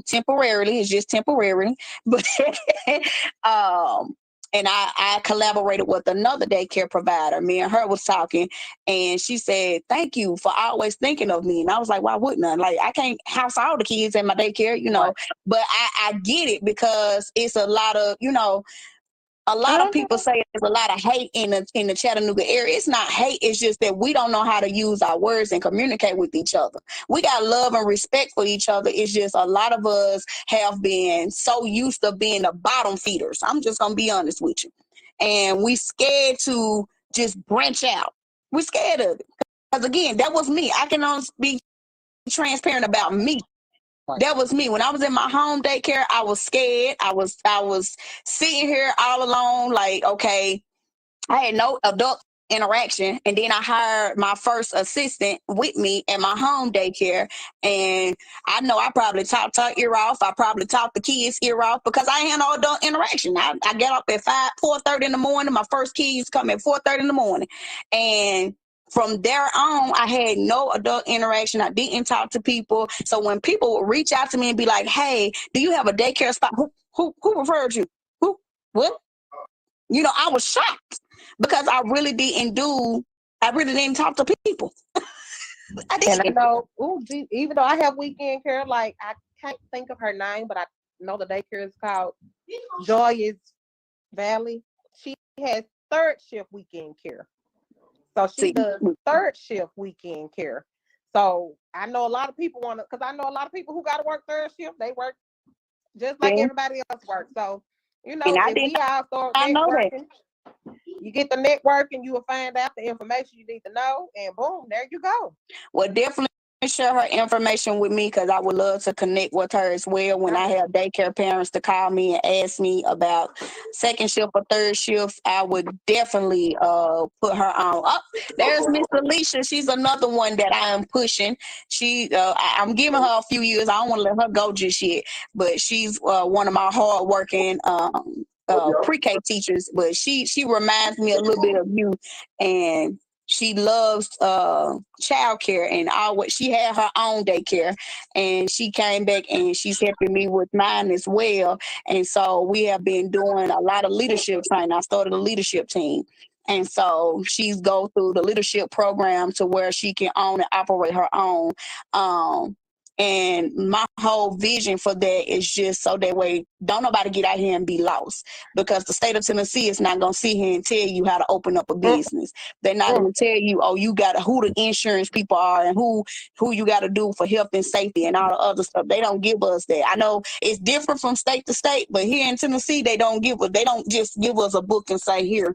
Temporarily, it's just temporary, but and I collaborated with another daycare provider. Me and her was talking, and she said, thank you for always thinking of me. And I was like, why wouldn't I? Like, I can't house all the kids in my daycare, you know, but I get it, because it's a lot of, you know, a lot of people say there's a lot of hate in the Chattanooga area. It's not hate. It's just that we don't know how to use our words and communicate with each other. We got love and respect for each other. It's just a lot of us have been so used to being the bottom feeders. I'm just going to be honest with you. And we scared to just branch out. We're scared of it. Because again, that was me. I can only be transparent about me. That was me. When I was in my home daycare, I was scared. I was sitting here all alone, like, okay, I had no adult interaction. And then I hired my first assistant with me at my home daycare. And I know I probably talked her ear off. I probably talked the kids' ear off, because I ain't had no adult interaction. I get up at 4:30 in the morning. My first kids come at 4:30 in the morning. And from there on, I had no adult interaction. I didn't talk to people. So when people would reach out to me and be like, hey, do you have a daycare spot? Who referred you? Who? What? You know, I was shocked, because I really didn't talk to people. I didn't. And I know, even though I have weekend care, like, I can't think of her name, but I know the daycare is called Joyous Valley. She has third shift weekend care. So she does third shift weekend care. So I know a lot of people because I know a lot of people who got to work third shift. They work just like everybody else works. So, you know, if we all start networking, you get the networking, you will find out the information you need to know, and boom, there you go. Well, definitely share her information with me, because I would love to connect with her as well when I have daycare parents to call me and ask me about second shift or third shift. I would definitely put her on. Oh, there's Miss Alicia. She's another one that I am pushing. I'm giving her a few years. I don't want to let her go just yet, but she's one of my hardworking pre-K teachers. But she reminds me a little bit of you, and she loves childcare and all. What she had her own daycare, and she came back and she's helping me with mine as well. And so we have been doing a lot of leadership training. I started a leadership team. And so she's go through the leadership program to where she can own and operate her own. And my whole vision for that is just so that way don't nobody get out here and be lost, because the state of Tennessee is not going to sit here and tell you how to open up a business. They're not going to tell you, oh, you got who the insurance people are and who you got to do for health and safety and all the other stuff. They don't give us that. I know it's different from state to state, but here in Tennessee, they don't just give us a book and say, here,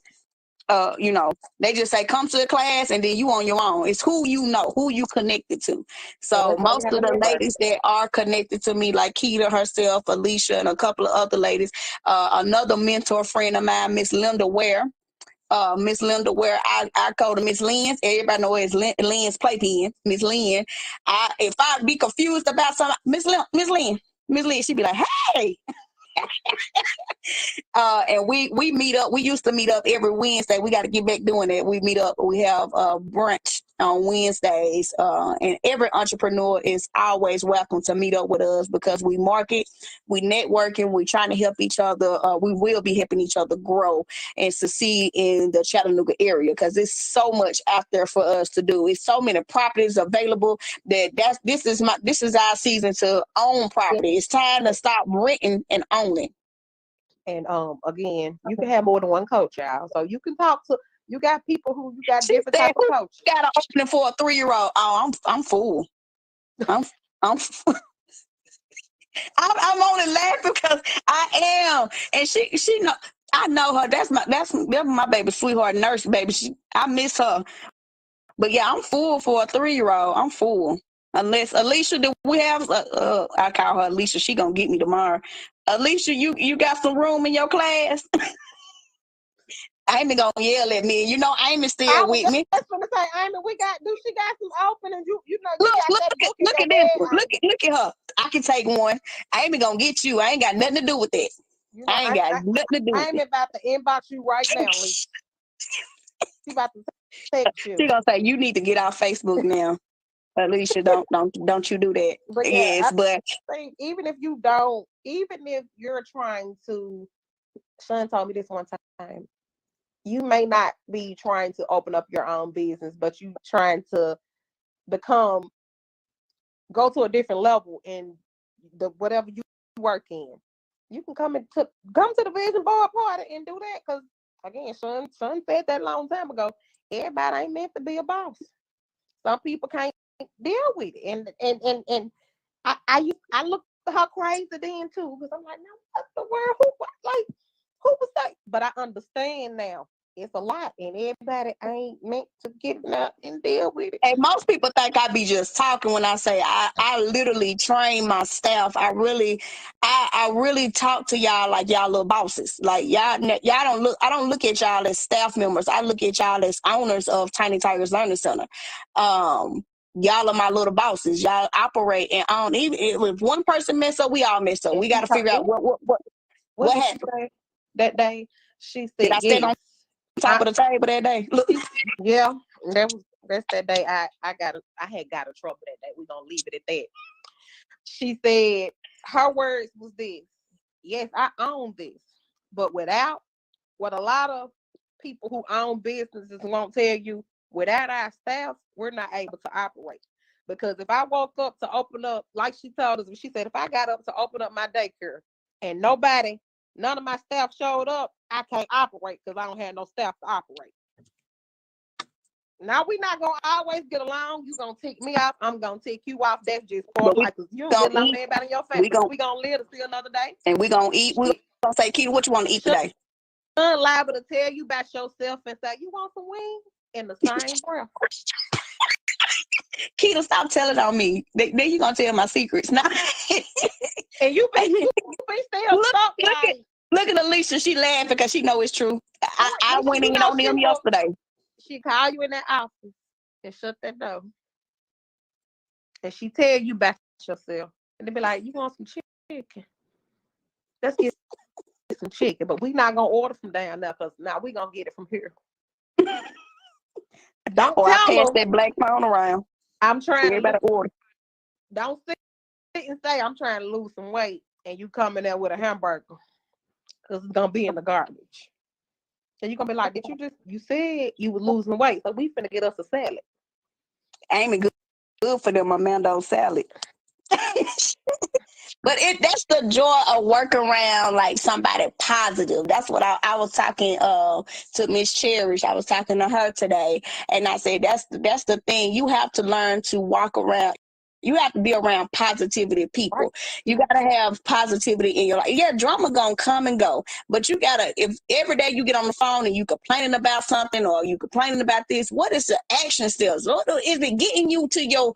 you know, they just say, come to a class and then you on your own. It's who you know, who you connected to. So most of the ladies that are connected to me, like Keita herself, Alicia, and a couple of other ladies, another mentor friend of mine, Miss Linda Ware. Miss Linda Ware, I call her Miss Lynn's. Everybody know it's Lynn's playpen, Miss Lynn. If I be confused about something, Miss Lynn, she'd be like, hey. And we meet up. We used to meet up every Wednesday. We got to get back doing that. We meet up. We have brunch on Wednesdays. And every entrepreneur is always welcome to meet up with us because we market, we networking, we trying to help each other. We will be helping each other grow and succeed in the Chattanooga area because there's so much out there for us to do. It's so many properties available this is our season to own property. It's time to stop renting and owning. And again, you can have more than one coach, y'all. So you can talk to. You got people who you got different type of coaches. Got an opening for a 3-year-old. Oh, I'm full. I'm I'm only laughing because I am, and she know. I know her. That's my baby sweetheart nurse baby. I miss her, but yeah, I'm full for a 3-year-old. I'm full. Unless Alicia, do we have? I call her Alicia. She gonna get me tomorrow. Alicia, you got some room in your class? Amy gonna yell at me. You know, Amy's still with me. That's gonna say, Amy, she got some open, and you know, look at this. Look at her. I can take one. Amy gonna get you. I ain't got nothing to do with that. You know, I ain't got nothing to do with it. Amy about to inbox you right now, Lisa. She about to text you. She gonna say you need to get off Facebook now. Alicia, don't you do that. But yes, but even if you're trying to, Sean told me this one time, you may not be trying to open up your own business, but you trying to go to a different level in the whatever you work in. You can come to the vision board party and do that because again, Sean said that a long time ago. Everybody ain't meant to be a boss. Some people can't deal with it, and I looked at her crazy then too because I'm like, no, what the world? Who was that? But I understand now. It's a lot, and everybody ain't meant to get up and deal with it. And most people think I be just talking when I say I literally train my staff. I really talk to y'all like y'all little bosses. Like y'all don't look. I don't look at y'all as staff members. I look at y'all as owners of Tiny Tigers Learning Center. Y'all are my little bosses. Y'all operate and own. Even if one person mess up, we all mess up. We got to figure out what happened that day. She said, "Did I stand on top of the table that day?" Look. Yeah, that's that day. I had got in trouble that day. We're gonna leave it at that. She said her words was this: yes, I own this, but without what a lot of people who own businesses won't tell you, without our staff, we're not able to operate. Because if I woke up to open up, like she told us, she said, if I got up to open up my daycare and none of my staff showed up, I can't operate because I don't have no staff to operate. Now we're not gonna always get along. You gonna tick me off, I'm gonna tick you off. That's just part of life. You don't get along with everybody in your family. We gonna live to see another day. And we gonna eat. We gonna say, Keita, what you want to eat today? I'm liable to tell you about yourself and say, you want some wings? In the same breath. Keita, stop telling on me. Then you gonna tell my secrets. Now and you be still look at Alicia. She laughing because she know it's true. I went in on them yesterday. She called you in that office and shut that door. And she tell you about yourself. And they be like, you want some chicken? Let's get some chicken. But we not going to order from down there because now we going to get it from here. Don't or I pass that black phone around. I'm trying to order. Don't sit and say, I'm trying to lose some weight. And you come in there with a hamburger. Because it's going to be in the garbage. And you're going to be like, you said you were losing weight, so we finna get us a salad. Amy, good for them Armando salad. But that's the joy of working around like somebody positive. That's what I was talking to Miss Cherish. I was talking to her today. And I said, that's the thing. You have to learn to walk around. You have to be around positivity people. You got to have positivity in your life. Yeah, drama gonna come and go, but you gotta, if every day you get on the phone and you complaining about something or you complaining about this, what is the action steps? Is it getting you to your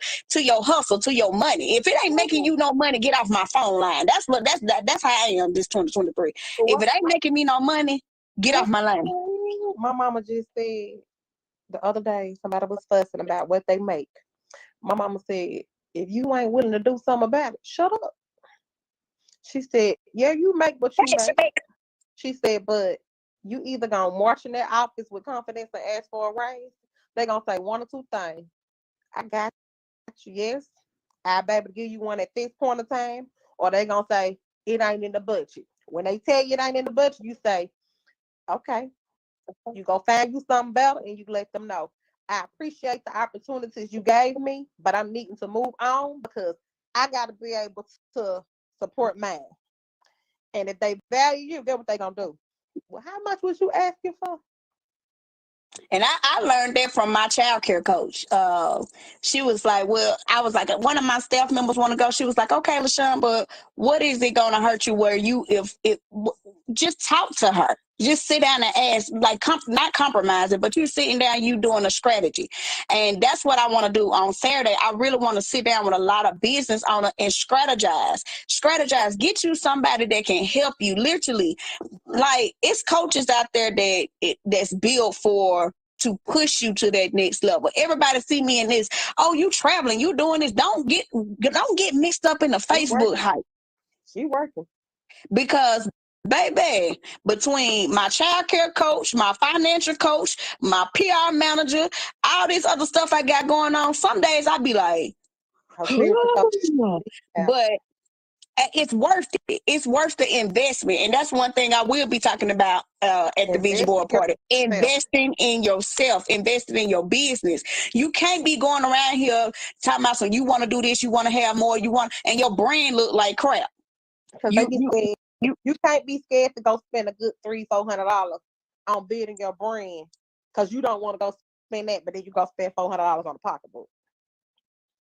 hustle, to your money? If it ain't making you no money, get off my phone line. That's how I am this 2023. If it ain't making me no money, get off my line. My mama just said the other day, somebody was fussing about what they make. My mama said, if you ain't willing to do something about it, shut up. She said, yeah, you make what you make. She said, but you either gonna march in that office with confidence and ask for a raise. They gonna say one or two things. I got you, yes. I'll be able to give you one at this point of time. Or they gonna say it ain't in the budget. When they tell you it ain't in the budget, you say, okay, you go find you something better and you let them know. I appreciate the opportunities you gave me, but I'm needing to move on because I got to be able to support mine. And if they value you, that's what they gonna do. Well, how much was you asking for? And I learned that from my child care coach. She was like, well, I was like, one of my staff members want to go. She was like, okay, LaShawn, but what is it going to hurt you where you, if it, just talk to her. Just sit down and ask, like, not compromise it, but you sitting down, you doing a strategy. And that's what I want to do on Saturday. I really want to sit down with a lot of business owners and strategize. Strategize. Get you somebody that can help you. Literally, like, it's coaches out there that's built for to push you to that next level. Everybody see me in this. Oh, you traveling? You doing this? Don't get mixed up in the Facebook hype. She working Because, baby, between my child care coach, my financial coach, my PR manager, all this other stuff I got going on, some days I be like, but it's worth it. It's worth the investment. And that's one thing I will be talking about at the Vision Board Party. Investing in yourself, investing in your business. You can't be going around here talking about, so you want to do this, you want to have more, and your brand look like crap. Because you can't be scared to go spend a good $300-$400 on building your brand because you don't want to go spend that, but then you go spend $400 on a pocketbook.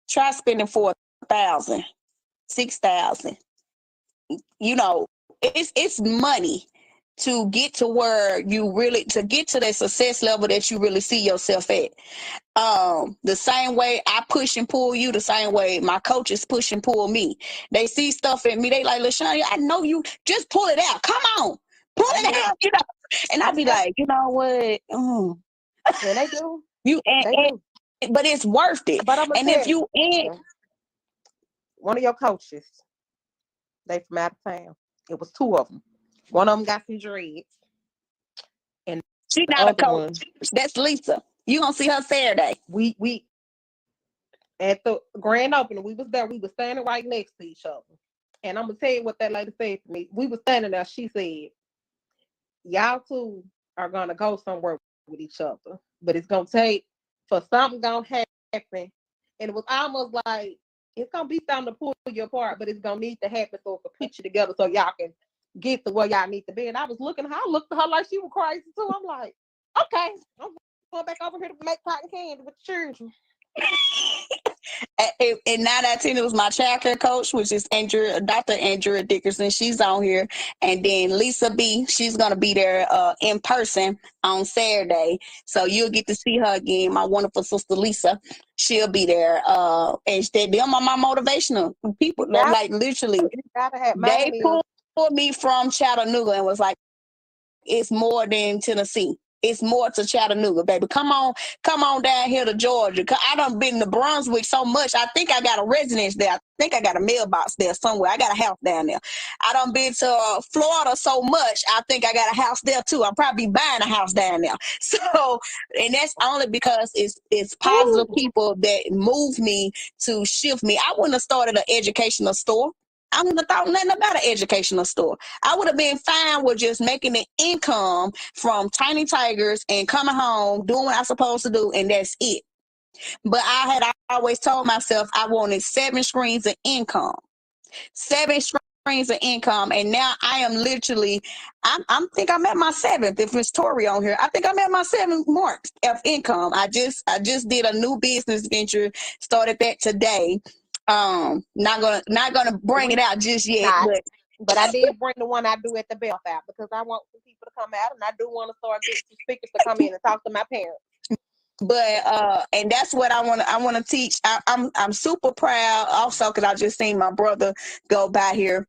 Try spending $4,000, $6,000. You know, it's money to get to where to get to that success level that you really see yourself at. The same way I push and pull you, the same way my coaches push and pull me. They see stuff in me. They like, LaShawn, I know you. Just pull it out. Come on, pull it out. You know. And I be like, you know what? And they do. But it's worth it. But I'm and if you one of your coaches, they from out of town. It was two of them. One of them got some dreads. And she's not a coach. That's Lisa. You gonna see her Saturday. We at the grand opening, we was there. We was standing right next to each other. And I'm gonna tell you what that lady said to me. We was standing there. She said, y'all two are gonna go somewhere with each other, but it's gonna take for something gonna happen. And it was almost like it's gonna be something to pull you apart, but it's gonna need to happen so it can put you together so y'all can get to where y'all need to be. And I was looking at her, I looked at her like she was crazy too. I'm like, okay, I'm going back over here to make cotton candy with the children. And 9 out of 10, it was my child care coach, which is Dr. Andrea Dickerson. She's on here. And then Lisa B, she's going to be there in person on Saturday. So you'll get to see her again. My wonderful sister, Lisa, she'll be there. And them are my motivational people. Yeah. Like, literally, they pulled me from Chattanooga and was like, it's more than Tennessee. It's more to Chattanooga, baby. Come on down here to Georgia. Cause I done been to Brunswick so much. I think I got a residence there. I think I got a mailbox there somewhere. I got a house down there. I done been to Florida so much. I think I got a house there too. I'll probably be buying a house down there. So, and that's only because it's positive people that move me to shift me. I wouldn't have started an educational store. I wouldn't have thought nothing about an educational store. I would have been fine with just making an income from Tiny Tigers and coming home, doing what I'm supposed to do, and that's it. But I had always told myself I wanted 7 streams of income. 7 streams of income. And now I am literally, I think I'm at my 7th. If it's Tori on here, I think I'm at my 7th mark of income. I just did a new business venture, started that today. Not gonna bring it out just yet, but I did bring the one I do at the Bell out because I want some people to come out, and I do want to start getting some speakers to come in and talk to my parents. But and that's what I want to teach. I'm super proud also because I just seen my brother go by here.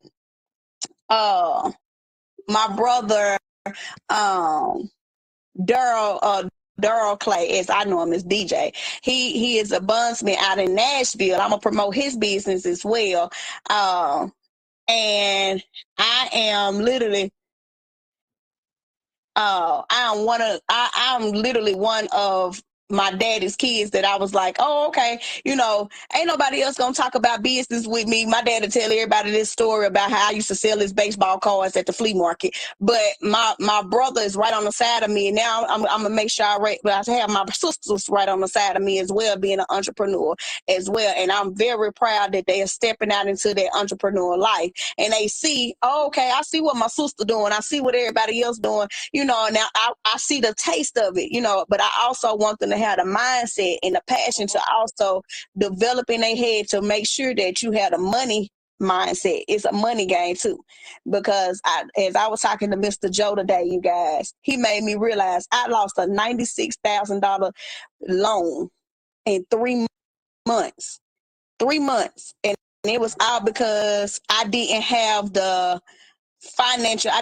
My brother, Daryl Clay, as I know him as DJ. He is a bondsman out in Nashville. I'm gonna promote his business as well. And I am literally I'm literally one of my daddy's kids that I was like, oh, okay, ain't nobody else gonna talk about business with me. My dad would tell everybody this story about how I used to sell his baseball cards at the flea market. But my brother is right on the side of me, and now I'm gonna make sure I have my sisters right on the side of me as well, being an entrepreneur as well. And I'm very proud that they are stepping out into their entrepreneur life, and they see, oh, okay, I see what my sister doing, I see what everybody else doing. Now I see the taste of it, but I also want them to have the mindset and the passion to also develop in their head to make sure that you have the money mindset. It's a money game too. Because as I was talking to Mr. Joe today, you guys, he made me realize I lost a $96,000 loan in 3 months. 3 months. And it was all because I didn't have the financial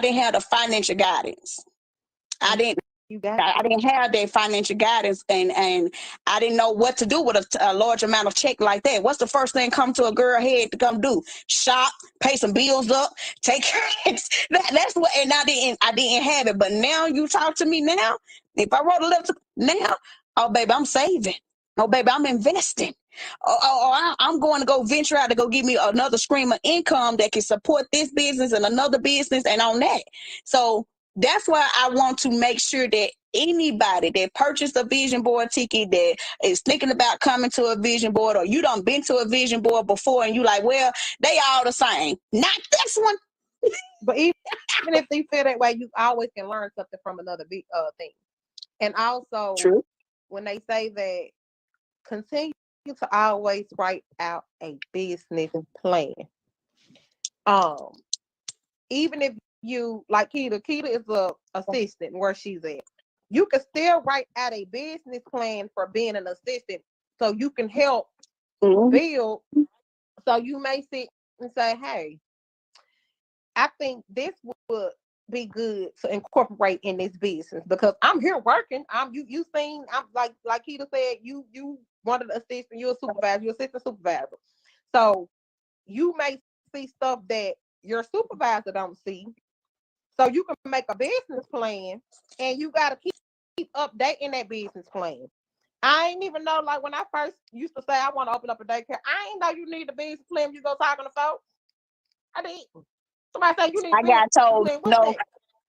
guidance. I didn't have that financial guidance, and I didn't know what to do with a large amount of check like that. What's the first thing come to a girl head to come do? Shop, pay some bills up, take care. That's what, and I didn't have it. But now you talk to me now. If I wrote a letter now, oh baby, I'm saving. Oh baby, I'm investing. I'm going to go venture out to go give me another stream of income that can support this business and another business and on that. So that's why I want to make sure that anybody that purchased a vision board ticket that is thinking about coming to a vision board, or you done been to a vision board before and you like, well, they all the same. Not this one. But even if you feel that way, you always can learn something from another big thing. And also, True. When they say that, continue to always write out a business plan. Even if you like Keita is a assistant where she's at. You can still write out a business plan for being an assistant, so you can help build. So you may sit and say, "Hey, I think this would be good to incorporate in this business because I'm here working. You seen, I'm like Keita said, you one of the assistant, you're a supervisor, you're assistant supervisor. So you may see stuff that your supervisor don't see. So you can make a business plan, and you got to keep updating that business plan. I ain't even know, like when I first used to say I want to open up a daycare, I ain't know you need a business plan when you go talking to folks. I didn't. Somebody say you need I a business got told plan. What's no.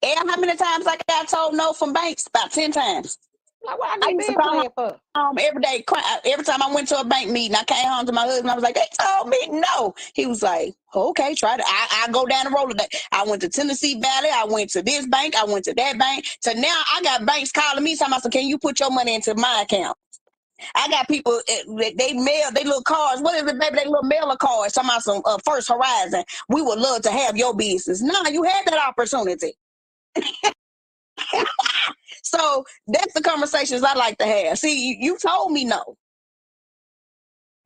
that? And how many times I got told no from banks? About 10 times. Like, what I I need a used to business call plan for? every day. Every time I went to a bank meeting, I came home to my husband. I was like, they told me no. He was like, okay, try to. I go down the road today. I went to Tennessee Valley. I went to this bank. I went to that bank. So now I got banks calling me. Talking about, can you put your money into my account? I got people, they mail their little cards. What is it, baby? They little mailer cards. Talking about some First Horizon. We would love to have your business. No, you had that opportunity. So that's the conversations I like to have. See, you told me no.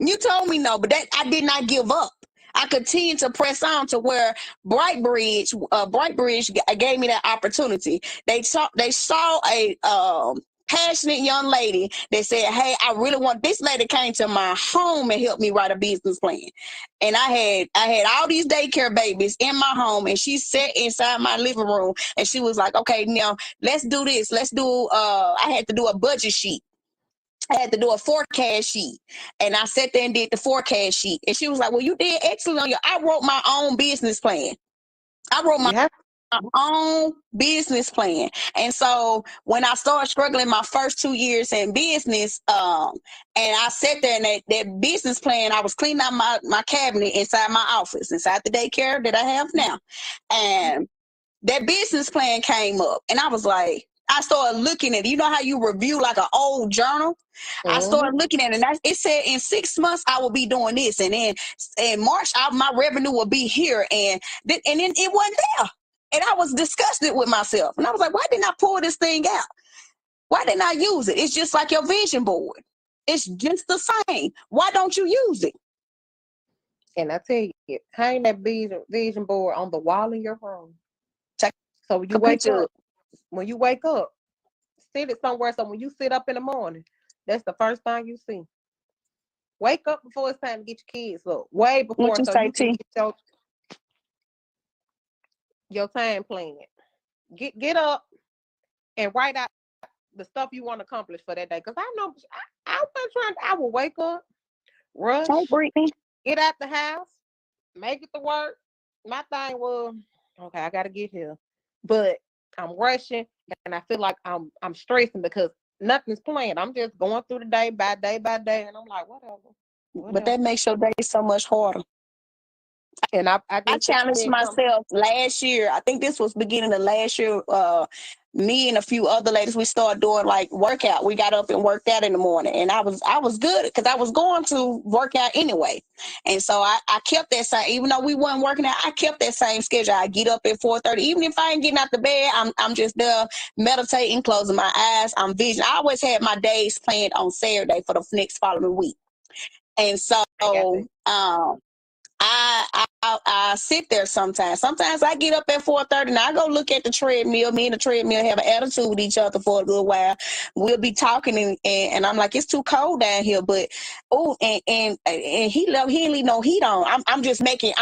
You told me no, but that I did not give up. I continued to press on to where Brightbridge gave me that opportunity. They saw a passionate young lady that said, "Hey, I really want." This lady came to my home and helped me write a business plan. And I had all these daycare babies in my home, and she sat inside my living room and she was like, "Okay, now let's do this. Let's do." I had to do a budget sheet. I had to do a forecast sheet, and I sat there and did the forecast sheet. And she was like, "Well, you did excellent on your." I wrote my own business plan. I wrote my own business plan. And so when I started struggling my first 2 years in business, and I sat there and that business plan, I was cleaning out my cabinet inside my office, inside the daycare that I have now. And that business plan came up, and I was like, I started looking at it. You know how you review like an old journal? I started looking at it, and it said in 6 months I will be doing this, and then in March my revenue will be here, and then it wasn't there. And I was disgusted with myself, and I was like, why didn't I pull this thing out? Why didn't I use it? It's just like your vision board. It's just the same. Why don't you use it? And I tell you, hang that vision board on the wall in your room. So when you wake up, sit it somewhere. So when you sit up in the morning, that's the first thing you see. Wake up before it's time to get your kids up. Way before, so you can get your time plan. Get up, and write out the stuff you want to accomplish for that day. Because I know I've been trying. I will wake up, rush, Hey, Brittany. get out the house, make it to work. My thing was, okay, I gotta get here, but I'm rushing, and I feel like I'm stressing because nothing's planned. I'm just going through the day by day by day, and I'm like, But that makes your day so much harder. And I I just challenged said something. myself last year. I think this was beginning of last year. Me and a few other ladies, we started doing like workout. We got up and worked out in the morning, and I was good because I was going to work out anyway. And so I kept that same, even though we weren't working out, I kept that same schedule. I get up at 4:30, even if I ain't getting out the bed, I'm just there meditating, closing my eyes. I'm vision. I always had my days planned on Saturday for the next following week, and so I got that. I sit there sometimes. Sometimes I get up at 4:30 and I go look at the treadmill. Me and the treadmill have an attitude with each other for a little while. We'll be talking and I'm like, it's too cold down here. But and he ain't leave no heat on. I'm just making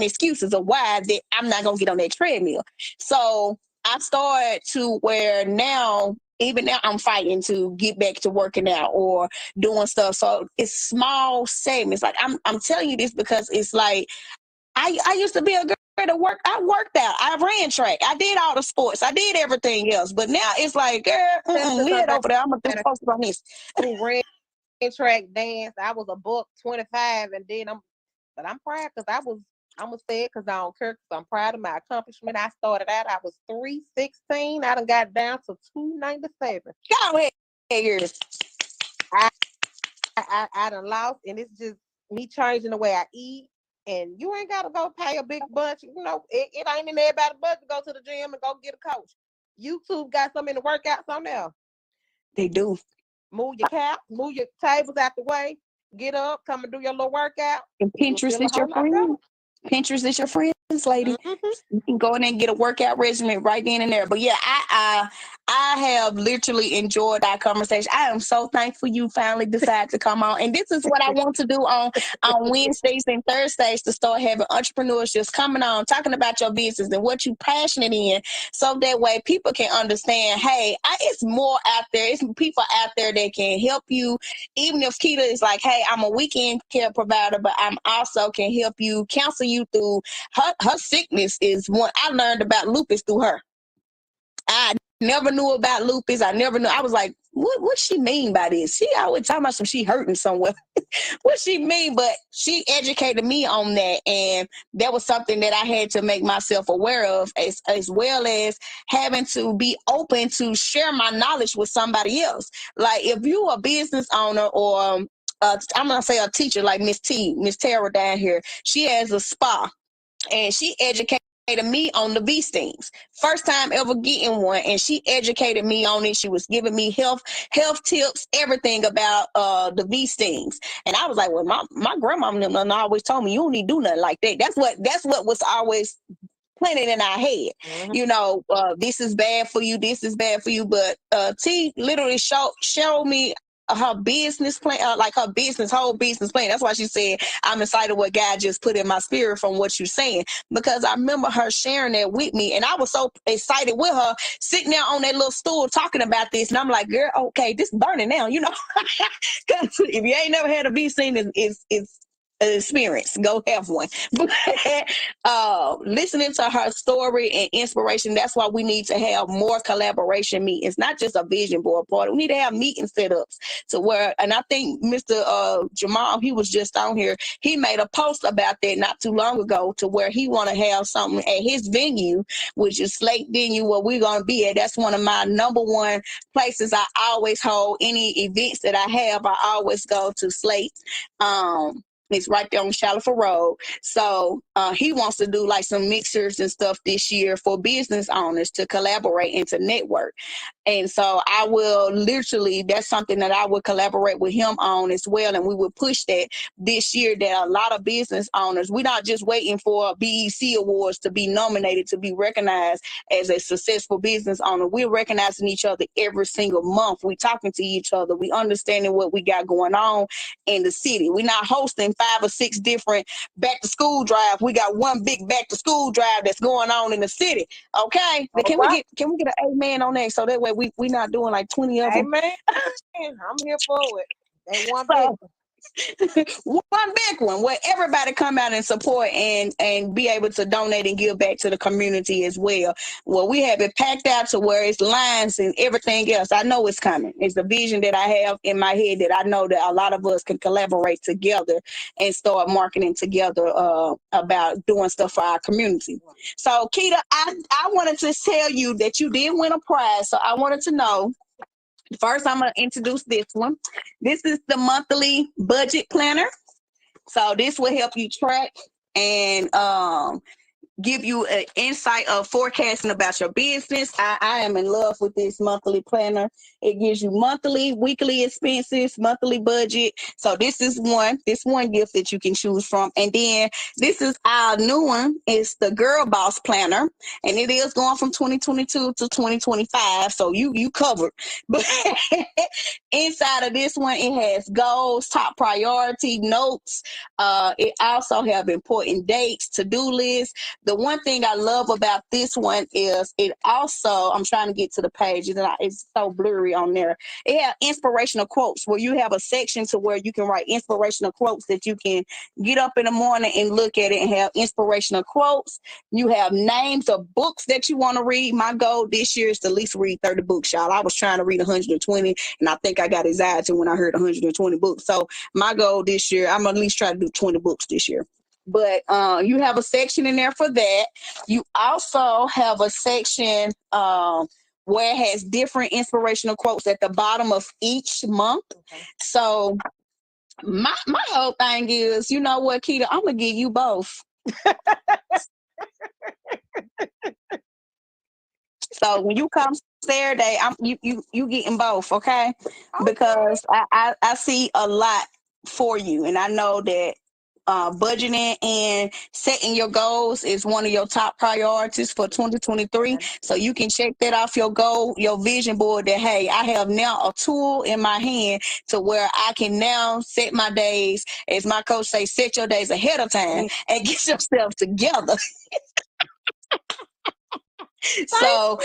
excuses of why that I'm not gonna get on that treadmill. So I started to where now. Even now, I'm fighting to get back to working out or doing stuff. So it's small segments. Like I'm telling you this because it's like I used to be a girl to work. I worked out. I ran track. I did all the sports. I did everything else. But now it's like, girl, That's we because head over there. I'm gonna do focus on this. who ran track dance. I was a $1.25, and then I'm proud because I'm gonna say it because I don't care because I'm proud of my accomplishment. I started out, I was 316. I done got down to 297. Go ahead, here. I done lost, and it's just me changing the way I eat. And you ain't gotta go pay a big bunch. You know, it ain't in everybody's budget to go to the gym and go get a coach. YouTube got some in the workouts on there. They do. Move your couch, move your tables out the way, get up, come and do your little workout. And Pinterest is your friend. Pinterest is your friends, lady. Mm-hmm. You can go in there and get a workout regimen right then and there. But yeah, I have literally enjoyed our conversation. I am so thankful you finally decided to come on. And this is what I want to do on Wednesdays and Thursdays, to start having entrepreneurs just coming on, talking about your business and what you're passionate in. So that way people can understand, hey, it's more out there. It's people out there that can help you. Even if Keita is like, hey, I'm a weekend care provider, but I'm also can help you, counsel you through her sickness. Is one I learned about lupus through her. I never knew about lupus. I never knew. I was like, what she mean by this? She always talking about she hurting somewhere. What she mean? But she educated me on that, and that was something that I had to make myself aware of, as well as having to be open to share my knowledge with somebody else. Like if you a business owner or I'm gonna say a teacher like Miss Tara down here, she has a spa. And she educated me on the bee stings. First time ever getting one, and she educated me on it. She was giving me health tips, everything about the bee stings. And I was like, well, my grandma always told me you don't need to do nothing like that. That's what was always planted in our head. Mm-hmm. You know, this is bad for you, this is bad for you. But T literally showed me her business plan, like her whole business plan. That's why she said, I'm excited what God just put in my spirit from what you're saying, because I remember her sharing that with me, and I was so excited with her, sitting there on that little stool talking about this, and I'm like, girl, okay, this burning now, you know. Because if you ain't never had a bee scene, it's an experience. Go have one. But listening to her story and inspiration, that's why we need to have more collaboration meetings, not just a vision board party. We need to have meeting setups to where, and I think Mr. Jamal, he was just on here, he made a post about that not too long ago, to where he want to have something at his venue, which is Slate Venue, where we're going to be at. That's one of my number one places I always hold any events that I have. I always go to Slate. It's right there on Shalifer Road. So he wants to do like some mixers and stuff this year for business owners to collaborate and to network. And so I will literally, that's something that I would collaborate with him on as well. And we would push that this year, that a lot of business owners, we're not just waiting for BEC awards to be nominated to be recognized as a successful business owner. We're recognizing each other every single month. We're talking to each other. We understanding what we got going on in the city. We're not hosting 5 or 6 different back to school drives. We got one big back to school drive that's going on in the city. Okay, All can right. we get an amen on that? So that way we not doing like 20 of them. Amen. I'm here for it. They one big So one. one big one where everybody come out and support and be able to donate and give back to the community as well. Well, we have it packed out to where it's lines and everything else. I know it's coming. It's the vision that I have in my head that I know that a lot of us can collaborate together and start marketing together about doing stuff for our community. So Keita, I wanted to tell you that you did win a prize. So I wanted to know, first, I'm going to introduce this one. This is the monthly budget planner. So this will help you track and give you an insight of forecasting about your business. I am in love with this monthly planner. It gives you monthly, weekly expenses, monthly budget. So this one gift that you can choose from. And then this is our new one. It's the Girl Boss Planner. And it is going from 2022 to 2025. So you covered. But inside of this one, it has goals, top priority, notes. It also have important dates, to-do lists. The one thing I love about this one is it also, I'm trying to get to the page, it's so blurry on there. It has inspirational quotes where you have a section to where you can write inspirational quotes that you can get up in the morning and look at it and have inspirational quotes. You have names of books that you want to read. My goal this year is to at least read 30 books, y'all. I was trying to read 120 and I think I got anxiety when I heard 120 books. So my goal this year, I'm gonna at least try to do 20 books this year. But you have a section in there for that. You also have a section where it has different inspirational quotes at the bottom of each month. Okay. So my whole thing is, you know what, Keita, I'm gonna give you both. So when you come Saturday, you getting both, okay? Because I see a lot for you, and I know that budgeting and setting your goals is one of your top priorities for 2023. So you can check that off your goal, your vision board, that hey, I have now a tool in my hand to where I can now set my days, as my coach say, set your days ahead of time and get yourself together. So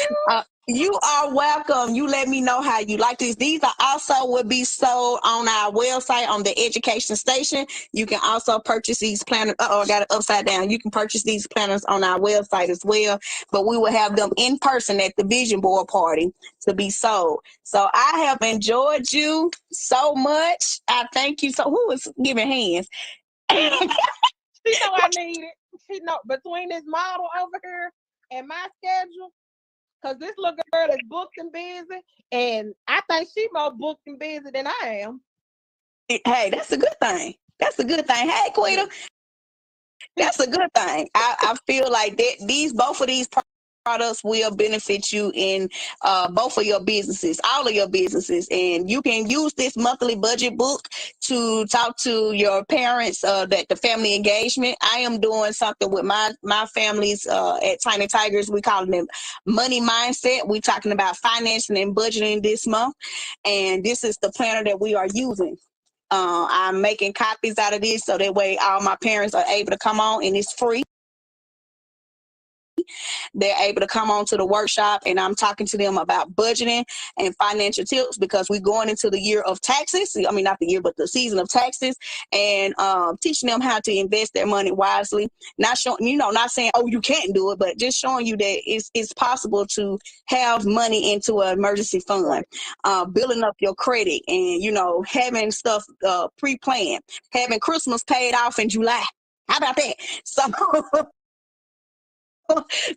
you are welcome. You let me know how you like this. These are also will be sold on our website on the Education Station. You can also purchase these planners. I got it upside down. You can purchase these planners on our website as well. But we will have them in person at the Vision Board party to be sold. So I have enjoyed you so much. I thank you. So who is giving hands? She know I need it. She know between this model over here and my schedule, because this little girl is booked and busy, and I think she more booked and busy than I am. Hey, that's a good thing. That's a good thing. Hey, Quita, that's a good thing. I feel like that both of these products will benefit you in both of your businesses, all of your businesses, and you can use this monthly budget book to talk to your parents that the family engagement. I am doing something with my families at Tiny Tigers. We call them money mindset. We're talking about financing and budgeting this month, and this is the planner that we are using. I'm making copies out of this so that way all my parents are able to come on, and it's free. They're able to come on to the workshop, and I'm talking to them about budgeting and financial tips because we're going into the year of taxes. I mean, not the year, but the season of taxes, and teaching them how to invest their money wisely. Not showing, not saying, oh, you can't do it, but just showing you that it's possible to have money into an emergency fund, building up your credit, and, having stuff pre-planned, having Christmas paid off in July. How about that? So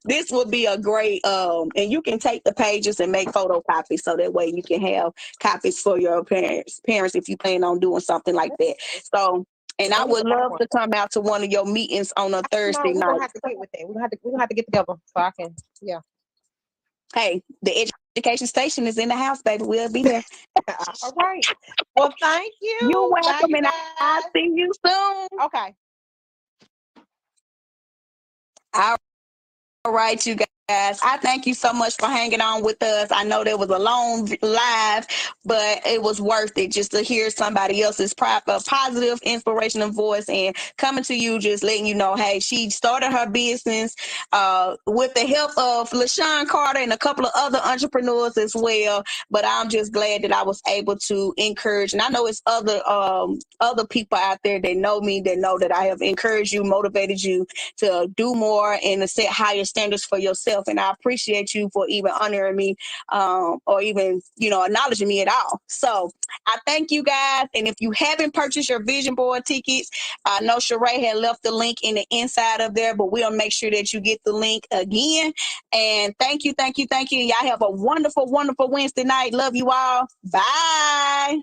this would be a great and you can take the pages and make photocopies so that way you can have copies for your parents if you plan on doing something like that. So, and I would love to come out to one of your meetings on a Thursday night. We're gonna have to get with that. We're gonna have to get together so I can, yeah. Hey, the Education Station is in the house, baby. We'll be there. All right. Well, thank you. You're welcome, you and I'll see you soon. Okay. All right, you guys. Guys, I thank you so much for hanging on with us. I know there was a long live, but it was worth it just to hear somebody else's positive, inspirational voice and coming to you, just letting you know, hey, she started her business with the help of LaShawn Carter and a couple of other entrepreneurs as well. But I'm just glad that I was able to encourage, and I know it's other people out there that know me, that know that I have encouraged you, motivated you to do more and to set higher standards for yourself. And I appreciate you for even honoring me or even, acknowledging me at all. So I thank you guys. And if you haven't purchased your Vision Board tickets, I know Sheree had left the link in the inside of there, but we'll make sure that you get the link again. And thank you. Y'all have a wonderful, wonderful Wednesday night. Love you all. Bye.